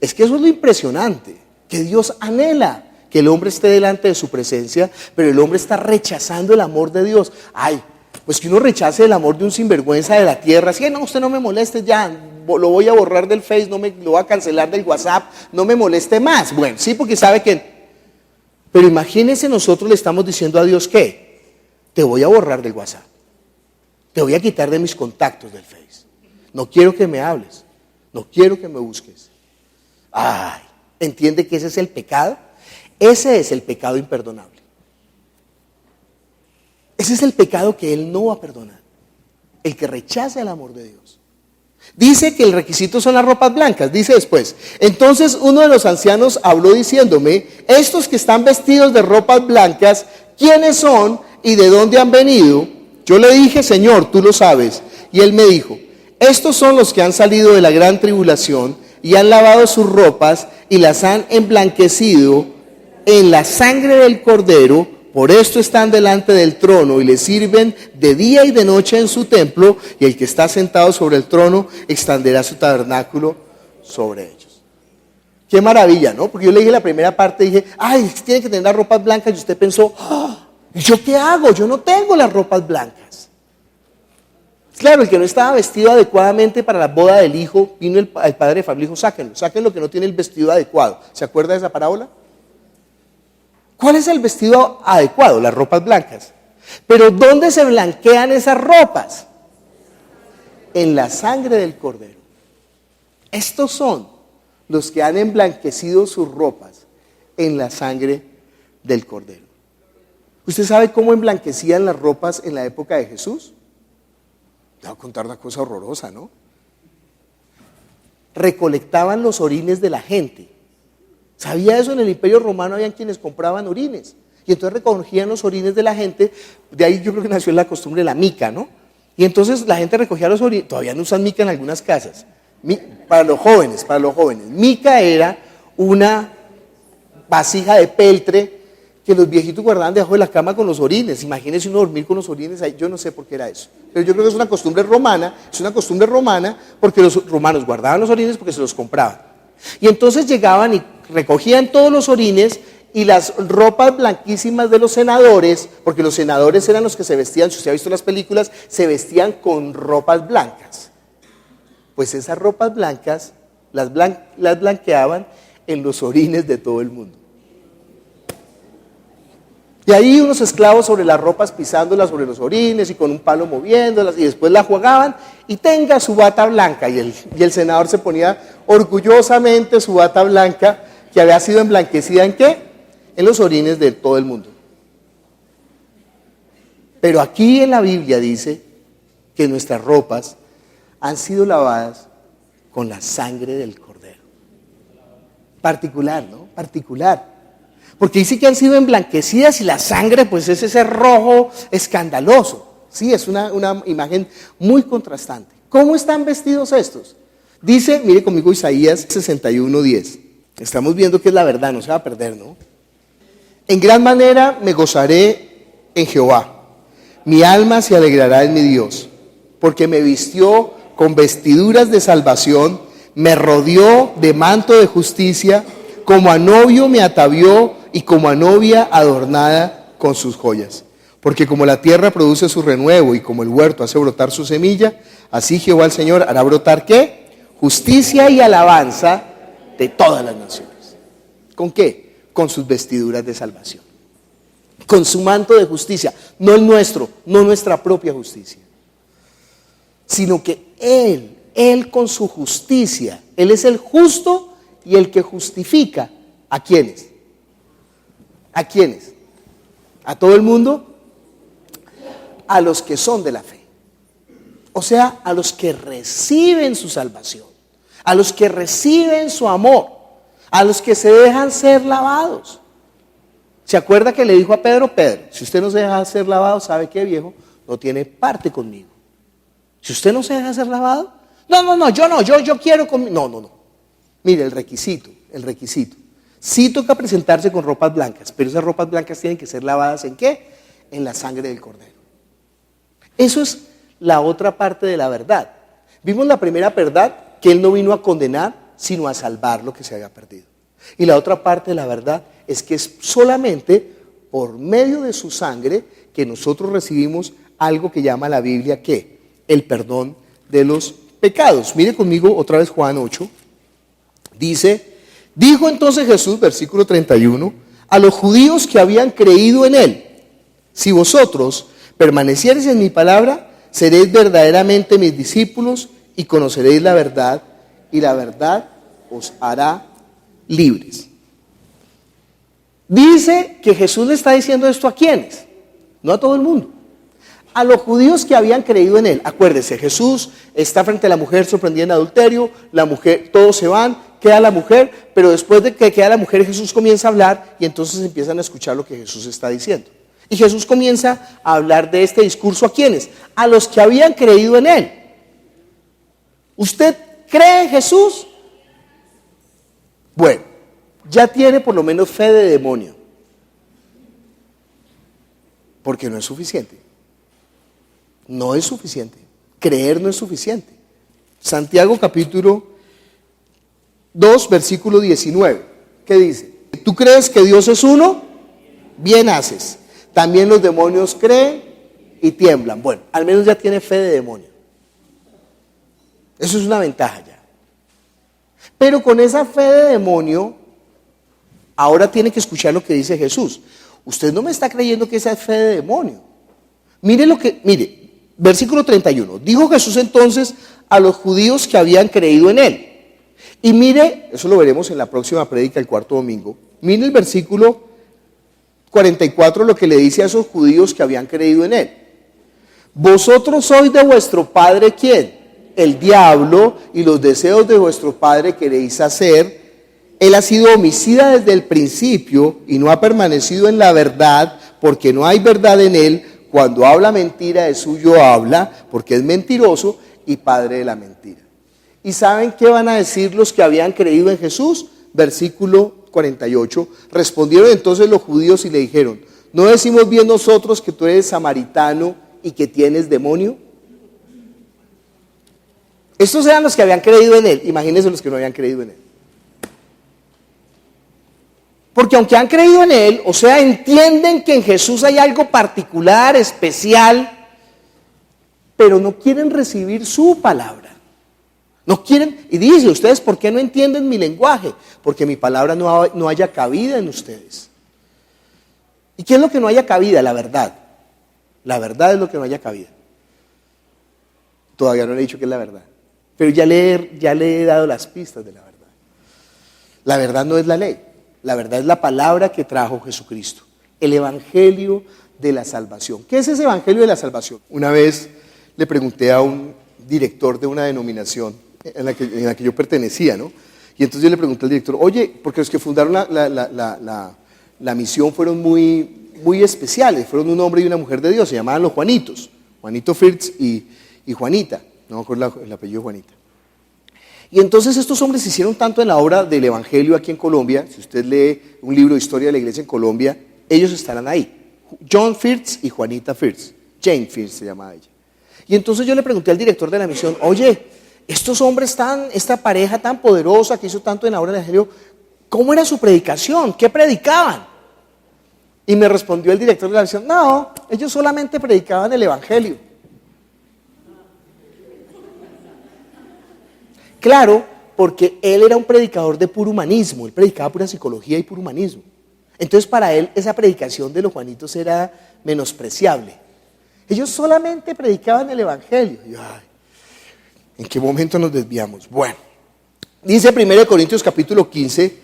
Es que eso es lo impresionante, que Dios anhela que el hombre esté delante de su presencia, pero el hombre está rechazando el amor de Dios. Ay, pues que uno rechace el amor de un sinvergüenza de la tierra, así, no, usted no me moleste ya, lo voy a borrar del Face, lo voy a cancelar del WhatsApp, no me moleste más. Bueno, sí, porque sabe que... Pero imagínense, nosotros le estamos diciendo a Dios que te voy a borrar del WhatsApp, te voy a quitar de mis contactos del Face, no quiero que me hables, no quiero que me busques. Ay, ¿entiende que ese es el pecado? Ese es el pecado imperdonable. Ese es el pecado que Él no va a perdonar, el que rechaza el amor de Dios. Dice que el requisito son las ropas blancas. Dice después, entonces uno de los ancianos habló diciéndome, estos que están vestidos de ropas blancas, ¿quiénes son y de dónde han venido? Yo le dije, Señor, tú lo sabes. Y él me dijo, estos son los que han salido de la gran tribulación y han lavado sus ropas y las han emblanquecido en la sangre del Cordero. Por esto están delante del trono y le sirven de día y de noche en su templo, y el que está sentado sobre el trono extenderá su tabernáculo sobre ellos. Qué maravilla, ¿no? Porque yo le dije la primera parte, dije, ay, tienen que tener las ropas blancas, y usted pensó, ¿yo qué hago? Yo no tengo las ropas blancas. Claro, el que no estaba vestido adecuadamente para la boda del hijo, vino el padre de familia y dijo, sáquenlo que no tiene el vestido adecuado. ¿Se acuerda de esa parábola? ¿Cuál es el vestido adecuado? Las ropas blancas. Pero ¿dónde se blanquean esas ropas? En la sangre del Cordero. Estos son los que han emblanquecido sus ropas en la sangre del Cordero. ¿Usted sabe cómo emblanquecían las ropas en la época de Jesús? Le voy a contar una cosa horrorosa, ¿no? Recolectaban los orines de la gente. ¿Sabía eso? En el Imperio Romano habían quienes compraban orines. Y entonces recogían los orines de la gente. De ahí yo creo que nació la costumbre de la mica, ¿no? Y entonces la gente recogía los orines. Todavía no usan mica en algunas casas. Para los jóvenes. Mica era una vasija de peltre que los viejitos guardaban debajo de la cama con los orines. Imagínense uno dormir con los orines ahí. Yo no sé por qué era eso. Pero yo creo que es una costumbre romana. Es una costumbre romana porque los romanos guardaban los orines porque se los compraban. Y entonces llegaban y recogían todos los orines y las ropas blanquísimas de los senadores, porque los senadores eran los que se vestían, si usted ha visto las películas, se vestían con ropas blancas. Pues esas ropas blancas las blanqueaban en los orines de todo el mundo. Y ahí unos esclavos sobre las ropas pisándolas sobre los orines y con un palo moviéndolas, y después la jugaban y tenga su bata blanca. Y el senador se ponía orgullosamente su bata blanca que había sido emblanquecida ¿en qué? En los orines de todo el mundo. Pero aquí en la Biblia dice que nuestras ropas han sido lavadas con la sangre del Cordero. Particular, ¿no? Particular. Porque dice que han sido emblanquecidas y la sangre pues es ese rojo escandaloso. Sí, es una imagen muy contrastante. ¿Cómo están vestidos estos? Dice, mire conmigo Isaías 61:10. Estamos viendo que es la verdad, no se va a perder, ¿no? En gran manera me gozaré en Jehová. Mi alma se alegrará en mi Dios, porque me vistió con vestiduras de salvación, me rodeó de manto de justicia, como a novio me atavió y como a novia adornada con sus joyas. Porque como la tierra produce su renuevo y como el huerto hace brotar su semilla, así Jehová el Señor hará brotar ¿qué? Justicia y alabanza de todas las naciones. ¿Con qué? Con sus vestiduras de salvación. Con su manto de justicia. No el nuestro, no nuestra propia justicia. Sino que Él con su justicia, Él es el justo y el que justifica. ¿A quiénes? ¿A quiénes? ¿A todo el mundo? A los que son de la fe. O sea, a los que reciben su salvación, a los que reciben su amor, A los que se dejan ser lavados. ¿Se acuerda que le dijo a Pedro? Pedro, si usted no se deja ser lavado, ¿sabe qué, viejo? No tiene parte conmigo. Si usted no se deja ser lavado, yo quiero conmigo. No. Mire, el requisito. Sí toca presentarse con ropas blancas, pero esas ropas blancas tienen que ser lavadas ¿en qué? En la sangre del Cordero. Eso es la otra parte de la verdad. Vimos la primera verdad, que Él no vino a condenar, sino a salvar lo que se había perdido. Y la otra parte de la verdad es que es solamente por medio de su sangre que nosotros recibimos algo que llama la Biblia, ¿qué? El perdón de los pecados. Mire conmigo otra vez Juan 8. Dice, dijo entonces Jesús, versículo 31, a los judíos que habían creído en Él, si vosotros permaneciereis en mi palabra, seréis verdaderamente mis discípulos y conoceréis la verdad, y la verdad os hará libres. Dice que Jesús le está diciendo esto ¿a quiénes? No a todo el mundo. A los judíos que habían creído en Él. Acuérdese, Jesús está frente a la mujer sorprendida en adulterio, la mujer, todos se van, queda la mujer, pero después de que queda la mujer, Jesús comienza a hablar y entonces empiezan a escuchar lo que Jesús está diciendo. Y Jesús comienza a hablar de este discurso ¿a quiénes? A los que habían creído en Él. ¿Usted cree en Jesús? Bueno, ya tiene por lo menos fe de demonio. Porque no es suficiente. No es suficiente. Creer no es suficiente. Santiago capítulo 2, versículo 19. ¿Qué dice? ¿Tú crees que Dios es uno? Bien haces. También los demonios creen y tiemblan. Bueno, al menos ya tiene fe de demonio. Eso es una ventaja ya. Pero con esa fe de demonio, ahora tiene que escuchar lo que dice Jesús. Usted no me está creyendo que esa es fe de demonio. Mire, versículo 31. Dijo Jesús entonces a los judíos que habían creído en Él. Y mire, eso lo veremos en la próxima prédica el cuarto domingo. Mire el versículo 44, lo que le dice a esos judíos que habían creído en Él. Vosotros sois de vuestro padre, ¿quién? El diablo, y los deseos de vuestro padre queréis hacer. Él ha sido homicida desde el principio y no ha permanecido en la verdad, porque no hay verdad en él. Cuando habla mentira, de suyo habla, porque es mentiroso y padre de la mentira. ¿Y saben qué van a decir los que habían creído en Jesús? Versículo 48. Respondieron entonces los judíos y le dijeron, ¿no decimos bien nosotros que tú eres samaritano y que tienes demonio? Estos eran los que habían creído en Él. Imagínense los que no habían creído en Él. Porque aunque han creído en Él, o sea, entienden que en Jesús hay algo particular, especial, pero no quieren recibir su palabra. No quieren, y dice, ¿ustedes por qué no entienden mi lenguaje? Porque mi palabra no haya cabida en ustedes. ¿Y qué es lo que no haya cabida? La verdad. La verdad es lo que no haya cabida. Todavía no le he dicho que es la verdad. Pero ya le he dado las pistas de la verdad. La verdad no es la ley. La verdad es la palabra que trajo Jesucristo. El evangelio de la salvación. ¿Qué es ese evangelio de la salvación? Una vez le pregunté a un director de una denominación en la que yo pertenecía, ¿no? Y entonces yo le pregunté al director, oye, porque los que fundaron la misión fueron muy, muy especiales. Fueron un hombre y una mujer de Dios. Se llamaban los Juanitos. Juanito Firtz y Juanita. No me acuerdo el apellido Juanita. Y entonces estos hombres hicieron tanto en la obra del evangelio aquí en Colombia. Si usted lee un libro de historia de la iglesia en Colombia, ellos estarán ahí. John Firtz y Juanita Firtz. Jane Firtz se llama ella. Y entonces yo le pregunté al director de la misión, oye, estos hombres esta pareja tan poderosa que hizo tanto en la obra del evangelio, ¿cómo era su predicación? ¿Qué predicaban? Y me respondió el director de la misión, no, ellos solamente predicaban el evangelio. Claro, porque él era un predicador de puro humanismo, él predicaba pura psicología y puro humanismo. Entonces para él esa predicación de los Juanitos era menospreciable. Ellos solamente predicaban el evangelio. Y, ay, ¿en qué momento nos desviamos? Bueno, dice 1 Corintios capítulo 15,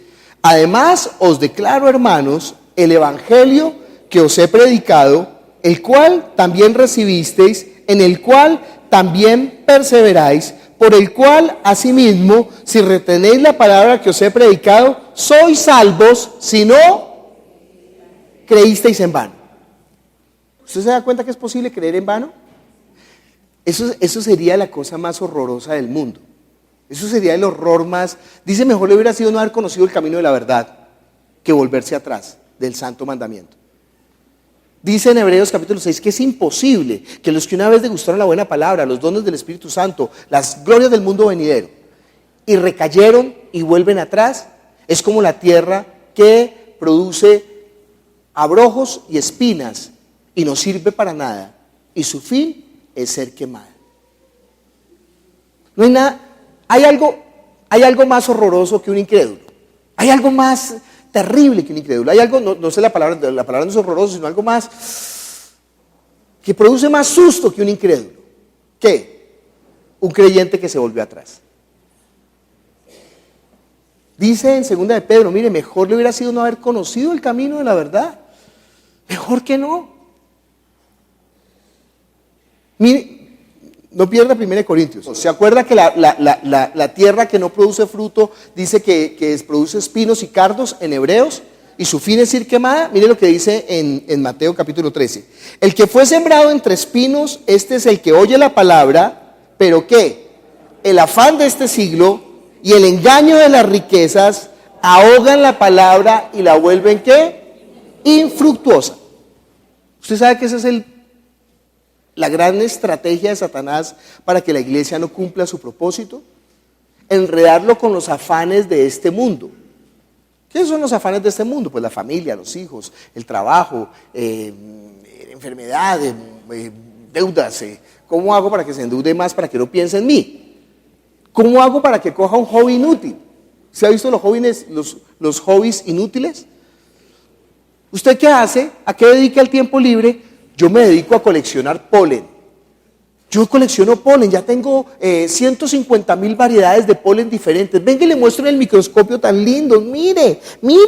además os declaro, hermanos, el evangelio que os he predicado, el cual también recibisteis, en el cual también perseveráis, por el cual asimismo, si retenéis la palabra que os he predicado, sois salvos, si no creísteis en vano. ¿Usted se da cuenta que es posible creer en vano? Eso sería la cosa más horrorosa del mundo. Eso sería el horror más. Dice, mejor le hubiera sido no haber conocido el camino de la verdad que volverse atrás del santo mandamiento. Dice en Hebreos capítulo 6 que es imposible que los que una vez degustaron la buena palabra, los dones del Espíritu Santo, las glorias del mundo venidero, y recayeron y vuelven atrás, es como la tierra que produce abrojos y espinas y no sirve para nada, y su fin es ser quemada. No hay nada, hay algo más horroroso que un incrédulo, hay algo más terrible que un incrédulo, hay algo, no sé la palabra no es horroroso, sino algo más que produce más susto que un incrédulo. ¿Qué? Un creyente que se volvió atrás. Dice en 2 de Pedro, mire, mejor le hubiera sido no haber conocido el camino de la verdad, mejor que no. Mire, no pierda 1 Corintios. ¿Se acuerda que la tierra que no produce fruto dice que produce espinos y cardos en Hebreos? Y su fin es ir quemada. Mire lo que dice en Mateo capítulo 13. El que fue sembrado entre espinos, este es el que oye la palabra, pero ¿qué? El afán de este siglo y el engaño de las riquezas ahogan la palabra y la vuelven ¿qué? Infructuosa. Usted sabe que esa es la gran estrategia de Satanás para que la iglesia no cumpla su propósito, enredarlo con los afanes de este mundo. ¿Qué son los afanes de este mundo? Pues la familia, los hijos, el trabajo, enfermedad, deudas. ¿Cómo hago para que se endeude más para que no piense en mí? ¿Cómo hago para que coja un hobby inútil? ¿Se ha visto los hobbies inútiles? ¿Usted qué hace? ¿A qué dedica el tiempo libre? Yo me dedico a coleccionar polen. Yo colecciono polen, ya tengo 150,000 variedades de polen diferentes. Venga y le muestro en el microscopio tan lindo. Mire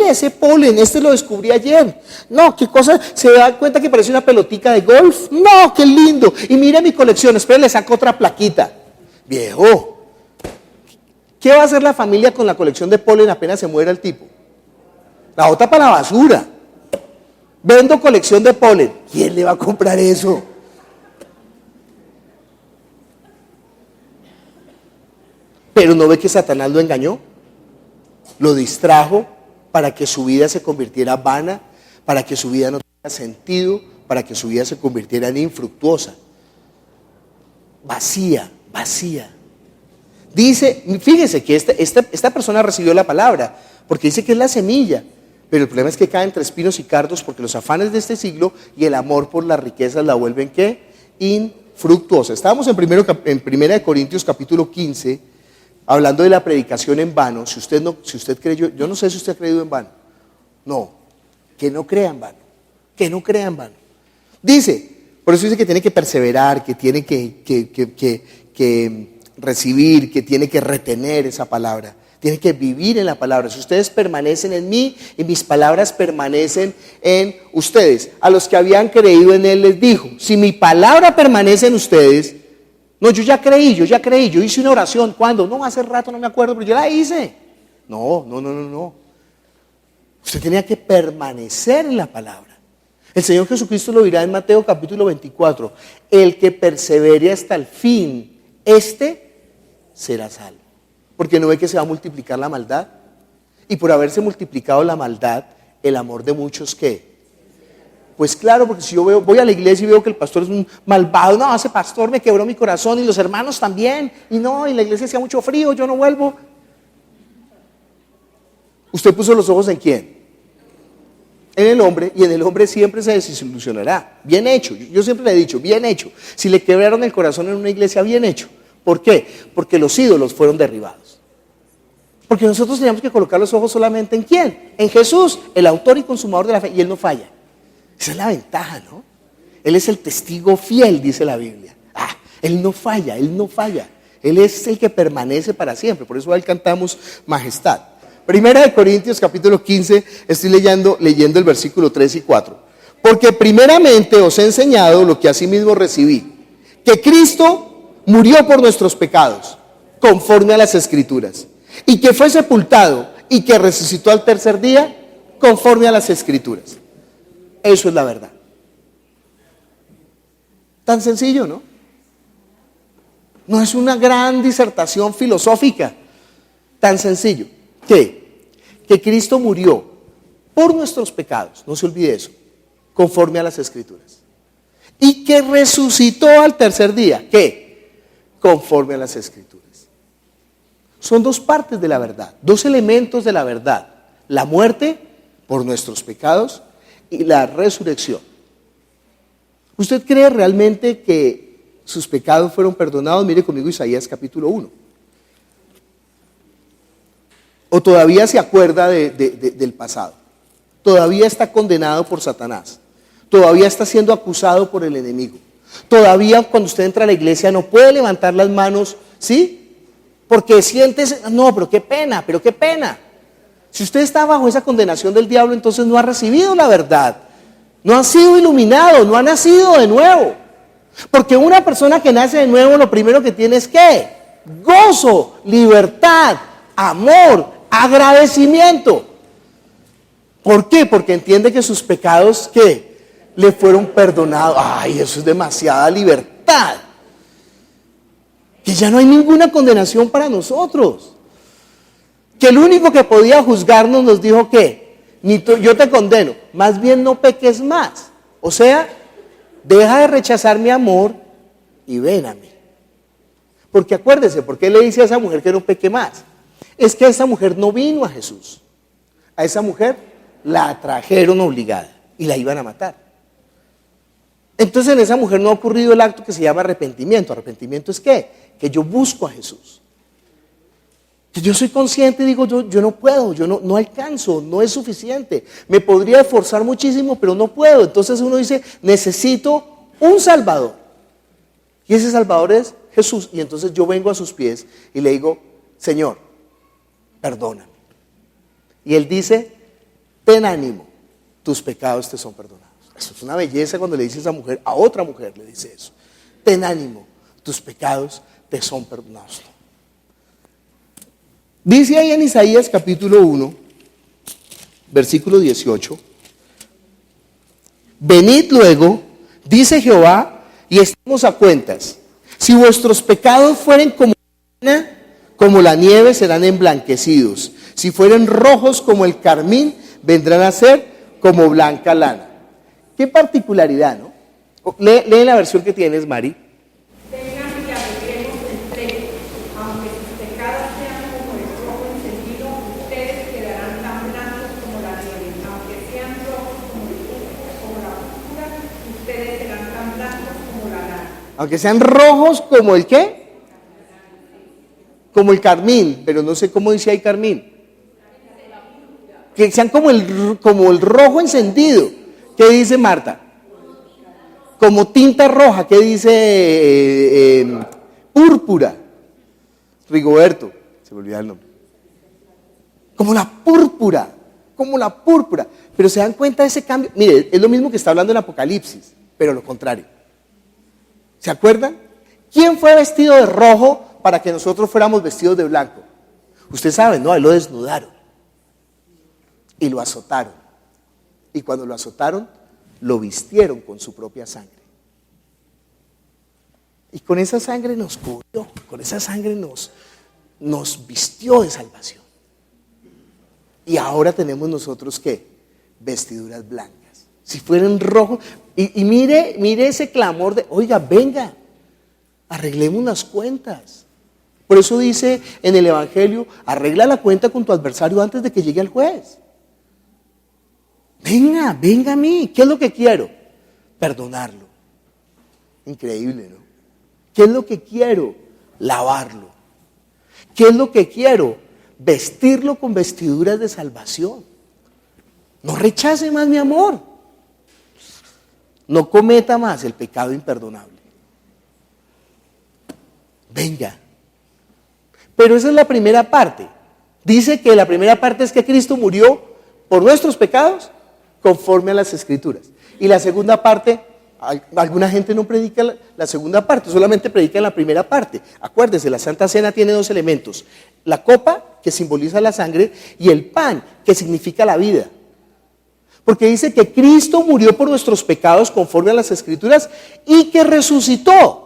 ese polen, este lo descubrí ayer. No, qué cosa, ¿se da cuenta que parece una pelotica de golf? No, qué lindo. Y mire mi colección, espera, le saco otra plaquita. Viejo, ¿qué va a hacer la familia con la colección de polen apenas se muera el tipo? La bota para la basura. Vendo colección de polen. ¿Quién le va a comprar eso? Pero ¿no ve que Satanás lo engañó? Lo distrajo para que su vida se convirtiera vana, para que su vida no tenga sentido, para que su vida se convirtiera en infructuosa. Vacía. Dice, fíjese que esta persona recibió la palabra, porque dice que es la semilla. Pero el problema es que cae entre espinos y cardos porque los afanes de este siglo y el amor por las riquezas la vuelven ¿qué? Infructuosa. Estábamos en 1 Corintios capítulo 15 hablando de la predicación en vano. Si usted creyó, yo no sé si usted ha creído en vano. No, que no crea en vano. Que no crea en vano. Dice, por eso dice que tiene que perseverar, que tiene que recibir, que tiene que retener esa palabra. Tiene que vivir en la palabra. Si ustedes permanecen en mí y mis palabras permanecen en ustedes. A los que habían creído en él les dijo, si mi palabra permanece en ustedes, no, yo ya creí, yo hice una oración. ¿Cuándo? No, hace rato no me acuerdo, pero yo la hice. No. Usted tenía que permanecer en la palabra. El Señor Jesucristo lo dirá en Mateo capítulo 24. El que persevere hasta el fin, este será salvo. Porque no ve que se va a multiplicar la maldad. Y por haberse multiplicado la maldad, el amor de muchos, ¿qué? Pues claro, porque si yo voy a la iglesia y veo que el pastor es un malvado, no, ese pastor me quebró mi corazón y los hermanos también, y no, en la iglesia hacía mucho frío, yo no vuelvo. ¿Usted puso los ojos en quién? En el hombre, y en el hombre siempre se desilusionará. Bien hecho, yo siempre le he dicho, bien hecho. Si le quebraron el corazón en una iglesia, bien hecho. ¿Por qué? Porque los ídolos fueron derribados. Porque nosotros teníamos que colocar los ojos solamente en ¿quién? En Jesús, el autor y consumador de la fe, y Él no falla. Esa es la ventaja, ¿no? Él es el testigo fiel, dice la Biblia. Él no falla. Él es el que permanece para siempre, por eso a Él cantamos majestad. 1 Corintios capítulo 15, estoy leyendo el versículo 3 y 4. Porque primeramente os he enseñado lo que asimismo recibí, que Cristo murió por nuestros pecados. conforme a las Escrituras, y que fue sepultado y que resucitó al tercer día, conforme a las Escrituras. Eso es la verdad. Tan sencillo, ¿no? No es una gran disertación filosófica. Tan sencillo. Que Cristo murió por nuestros pecados, no se olvide eso, conforme a las Escrituras. Y que resucitó al tercer día, ¿qué? Conforme a las Escrituras. Son dos partes de la verdad, dos elementos de la verdad: la muerte por nuestros pecados y la resurrección. ¿Usted cree realmente que sus pecados fueron perdonados? Mire conmigo Isaías capítulo 1. ¿O todavía se acuerda del pasado? Todavía está condenado por Satanás. Todavía está siendo acusado por el enemigo. Todavía cuando usted entra a la iglesia no puede levantar las manos, ¿sí? Porque sientes, no, pero qué pena. Si usted está bajo esa condenación del diablo, entonces no ha recibido la verdad. No ha sido iluminado, no ha nacido de nuevo. Porque una persona que nace de nuevo, lo primero que tiene es ¿qué? Gozo, libertad, amor, agradecimiento. ¿Por qué? Porque entiende que sus pecados, ¿qué? Le fueron perdonados. Ay, eso es demasiada libertad. Que ya no hay ninguna condenación para nosotros. Que el único que podía juzgarnos nos dijo ¿qué? Yo te condeno, más bien no peques más. O sea, deja de rechazar mi amor y ven a mí. Porque acuérdese, ¿por qué le dice a esa mujer que no peque más? Es que esa mujer no vino a Jesús. A esa mujer la trajeron obligada y la iban a matar. Entonces en esa mujer no ha ocurrido el acto que se llama arrepentimiento. ¿Arrepentimiento es qué? Que yo busco a Jesús. Que yo soy consciente y digo, yo no puedo, yo no alcanzo, no es suficiente. Me podría esforzar muchísimo, pero no puedo. Entonces uno dice, necesito un Salvador. Y ese Salvador es Jesús. Y entonces yo vengo a sus pies y le digo, Señor, perdóname. Y Él dice, ten ánimo, tus pecados te son perdonados. Eso es una belleza cuando le dice a esa mujer, a otra mujer le dice eso. Ten ánimo, tus pecados te son perdonados. Dice ahí en Isaías capítulo 1, versículo 18, venid luego, dice Jehová, y estemos a cuentas. Si vuestros pecados fueren como la nieve, serán emblanquecidos. Si fueren rojos como el carmín, vendrán a ser como blanca lana. Qué particularidad, ¿no? Lee la versión que tienes, Mari. Vengan y alegremos el pleito, aunque sus pecados sean como el rojo encendido, ustedes quedarán tan blancos como la nieve. Aunque sean rojos como la púrpura, ustedes serán tan blancos como la lana. Aunque sean rojos como el ¿qué? Como el carmín, pero no sé cómo dice ahí carmín. Que sean como el rojo encendido. ¿Qué dice Marta? Como tinta roja. ¿Qué dice púrpura? Rigoberto, se me olvidó el nombre. Como la púrpura. Pero se dan cuenta de ese cambio. Mire, es lo mismo que está hablando en Apocalipsis, pero lo contrario. ¿Se acuerdan? ¿Quién fue vestido de rojo para que nosotros fuéramos vestidos de blanco? Usted sabe, ¿no? A él lo desnudaron y lo azotaron. Y cuando lo azotaron, lo vistieron con su propia sangre. Y con esa sangre nos cubrió, con esa sangre nos vistió de salvación. Y ahora tenemos nosotros ¿qué? Vestiduras blancas. Si fueran rojos, y mire ese clamor de, oiga, venga, arreglemos las cuentas. Por eso dice en el Evangelio, arregla la cuenta con tu adversario antes de que llegue el juez. Venga a mí. ¿Qué es lo que quiero? Perdonarlo. Increíble, ¿no? ¿Qué es lo que quiero? Lavarlo. ¿Qué es lo que quiero? Vestirlo con vestiduras de salvación. No rechace más mi amor. No cometa más el pecado imperdonable. Venga. Pero esa es la primera parte. Dice que la primera parte es que Cristo murió por nuestros pecados conforme a las Escrituras. Y la segunda parte, Alguna gente no predica la segunda parte, solamente predica la primera parte. Acuérdese, la Santa Cena tiene dos elementos: la copa, que simboliza la sangre, y el pan, que significa la vida. Porque dice que Cristo murió por nuestros pecados conforme a las Escrituras y que resucitó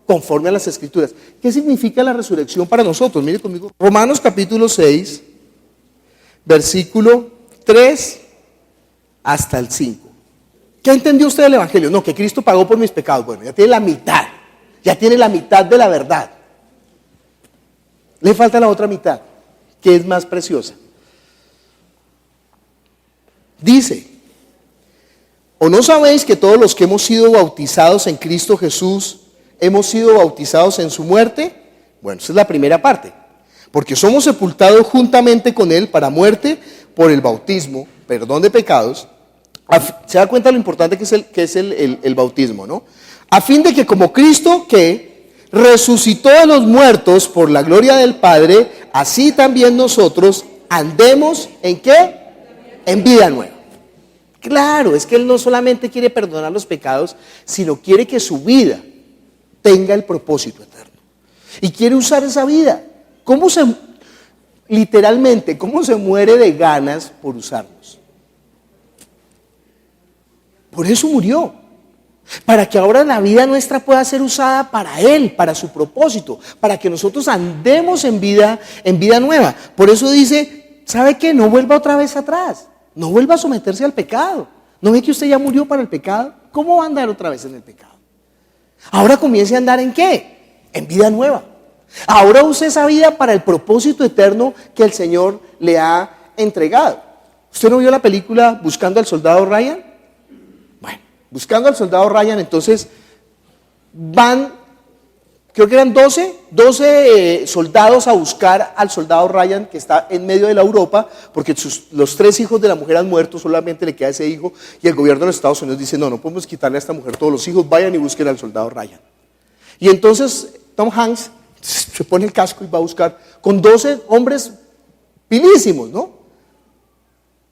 conforme a las Escrituras. ¿Qué significa la resurrección para nosotros? Mire conmigo, Romanos capítulo 6, versículo 3 hasta el 5. ¿Qué entendió usted del Evangelio? No, que Cristo pagó por mis pecados. Bueno, ya tiene la mitad de la verdad. Le falta la otra mitad, que es más preciosa. Dice: ¿o no sabéis que todos los que hemos sido bautizados en Cristo Jesús hemos sido bautizados en su muerte? Bueno, esa es la primera parte. Porque somos sepultados juntamente con Él para muerte por el bautismo, perdón de pecados. Se da cuenta lo importante que es el bautismo, ¿no? A fin de que como Cristo que resucitó de los muertos por la gloria del Padre, así también nosotros andemos ¿en qué? En vida nueva. Claro, es que Él no solamente quiere perdonar los pecados, sino quiere que su vida tenga el propósito eterno. Y quiere usar esa vida. Literalmente, ¿cómo se muere de ganas por usarnos? Por eso murió. Para que ahora la vida nuestra pueda ser usada para Él, para su propósito, para que nosotros andemos en vida nueva. Por eso dice, ¿sabe qué? No vuelva otra vez atrás. No vuelva a someterse al pecado. ¿No ve que usted ya murió para el pecado? ¿Cómo va a andar otra vez en el pecado? Ahora comience a andar ¿en qué? En vida nueva. Ahora use esa vida para el propósito eterno que el Señor le ha entregado. ¿Usted no vio la película Buscando al Soldado Ryan? Bueno, Buscando al Soldado Ryan, entonces van, creo que eran 12 soldados a buscar al soldado Ryan, que está en medio de la Europa, porque los 3 hijos de la mujer han muerto, solamente le queda ese hijo, y el gobierno de los Estados Unidos dice, no podemos quitarle a esta mujer todos los hijos, vayan y busquen al soldado Ryan. Y entonces Tom Hanks se pone el casco y va a buscar con 12 hombres pilísimos, ¿no?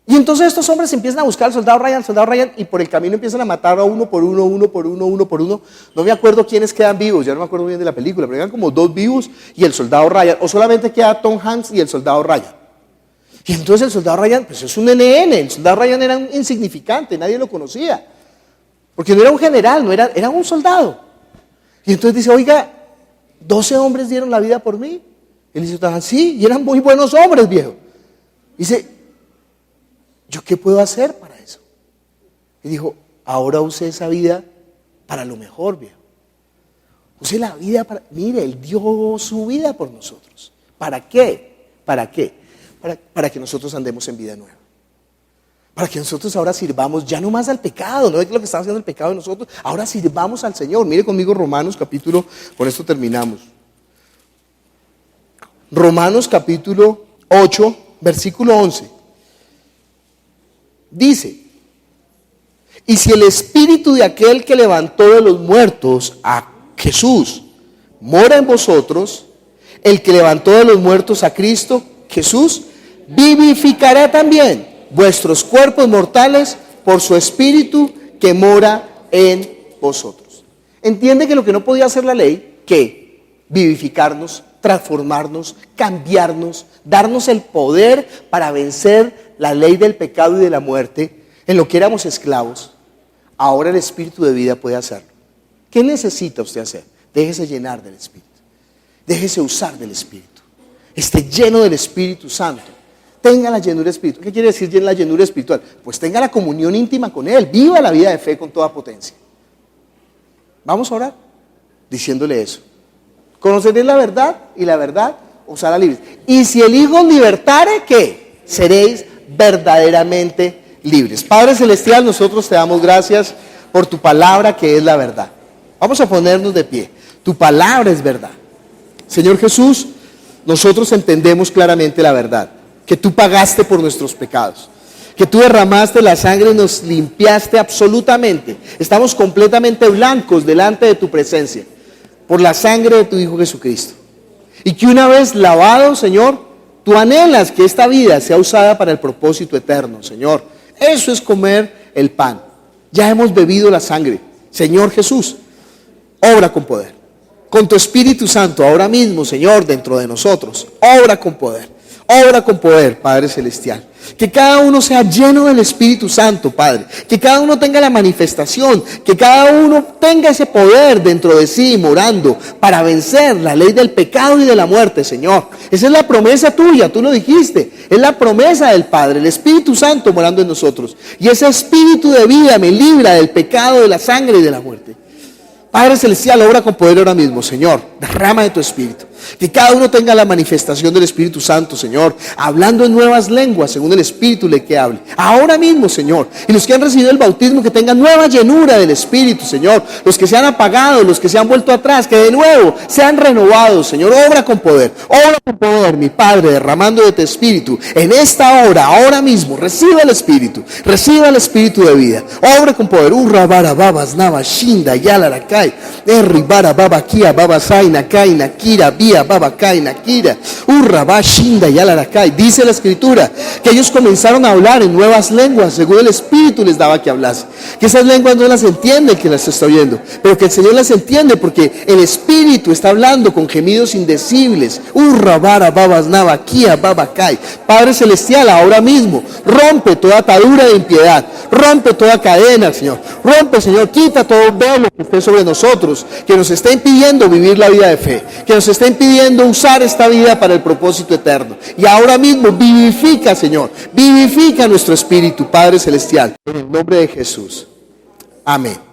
Y entonces estos hombres empiezan a buscar al soldado Ryan, y por el camino empiezan a matar a uno por uno. No me acuerdo quiénes quedan vivos, ya no me acuerdo bien de la película, pero eran como 2 vivos y el soldado Ryan, o solamente queda Tom Hanks y el soldado Ryan. Y entonces el soldado Ryan, pues es un NN, el soldado Ryan era un insignificante, nadie lo conocía, porque no era un general, era un soldado. Y entonces dice, oiga, 12 hombres dieron la vida por mí. Y él dice, sí, y eran muy buenos hombres, viejo. Dice, ¿yo qué puedo hacer para eso? Y dijo, ahora use esa vida para lo mejor, viejo. Use la vida para... Mire, Él dio su vida por nosotros. ¿Para qué? ¿Para qué? Para que nosotros andemos en vida nueva. Para que nosotros ahora sirvamos ya no más al pecado. ¿No es lo que está haciendo el pecado de nosotros? Ahora sirvamos al Señor. Mire conmigo Romanos capítulo, con esto terminamos. Romanos capítulo 8, versículo 11. Dice, y si el espíritu de aquel que levantó de los muertos a Jesús mora en vosotros, el que levantó de los muertos a Cristo Jesús vivificará también vuestros cuerpos mortales por su espíritu que mora en vosotros. Entiende que lo que no podía hacer la ley, que vivificarnos, transformarnos, cambiarnos, darnos el poder para vencer la ley del pecado y de la muerte, en lo que éramos esclavos, ahora el Espíritu de vida puede hacerlo. ¿Qué necesita usted hacer? Déjese llenar del Espíritu, déjese usar del Espíritu, esté lleno del Espíritu Santo, tenga la llenura espiritual. ¿Qué quiere decir la llenura espiritual? Pues tenga la comunión íntima con Él, viva la vida de fe con toda potencia. Vamos a orar diciéndole eso. Conoceréis la verdad y la verdad os hará libres. Y si el Hijo os libertare, ¿qué? Seréis verdaderamente libres. Padre Celestial, nosotros te damos gracias por tu palabra que es la verdad. Vamos a ponernos de pie. Tu palabra es verdad. Señor Jesús, nosotros entendemos claramente la verdad, que tú pagaste por nuestros pecados, que tú derramaste la sangre y nos limpiaste absolutamente. Estamos completamente blancos delante de tu presencia por la sangre de tu Hijo Jesucristo. Y que una vez lavado, Señor, tú anhelas que esta vida sea usada para el propósito eterno, Señor. Eso es comer el pan. Ya hemos bebido la sangre. Señor Jesús, obra con poder. Con tu Espíritu Santo ahora mismo, Señor, dentro de nosotros. Obra con poder. Obra con poder, Padre Celestial. Que cada uno sea lleno del Espíritu Santo, Padre. Que cada uno tenga la manifestación. Que cada uno tenga ese poder dentro de sí, morando, para vencer la ley del pecado y de la muerte, Señor. Esa es la promesa tuya, tú lo dijiste. Es la promesa del Padre, el Espíritu Santo morando en nosotros. Y ese Espíritu de vida me libra del pecado, de la sangre y de la muerte. Padre Celestial, obra con poder ahora mismo, Señor. Derrama de tu Espíritu. Que cada uno tenga la manifestación del Espíritu Santo, Señor, hablando en nuevas lenguas, según el Espíritu le que hable. Ahora mismo, Señor. Y los que han recibido el bautismo, que tengan nueva llenura del Espíritu, Señor. Los que se han apagado, los que se han vuelto atrás, que de nuevo sean renovados, Señor. Obra con poder, mi Padre, derramando de tu Espíritu. En esta hora, ahora mismo, reciba el Espíritu de vida. Obra con poder. Urrabara babas nava shinda yalarakai. Erribara baba kia baba saina kaina kira via baba kaina kira. Urraba shinda yalarakai. Dice la Escritura que ellos comenzaron a hablar en nuevas lenguas, según el Espíritu les daba que hablase. Que esas lenguas no las entiende el que las está oyendo, pero que el Señor las entiende porque el Espíritu está hablando con gemidos indecibles. Urrabara babas nava kia baba kai. Padre Celestial, ahora mismo rompe toda atadura de impiedad, rompe toda cadena, Señor. Rompe, Señor, quita todo velo que esté sobre nosotros, que nos está impidiendo vivir la vida de fe, que nos está impidiendo usar esta vida para el propósito eterno. Y ahora mismo vivifica, Señor, vivifica nuestro espíritu, Padre Celestial, en el nombre de Jesús. Amén.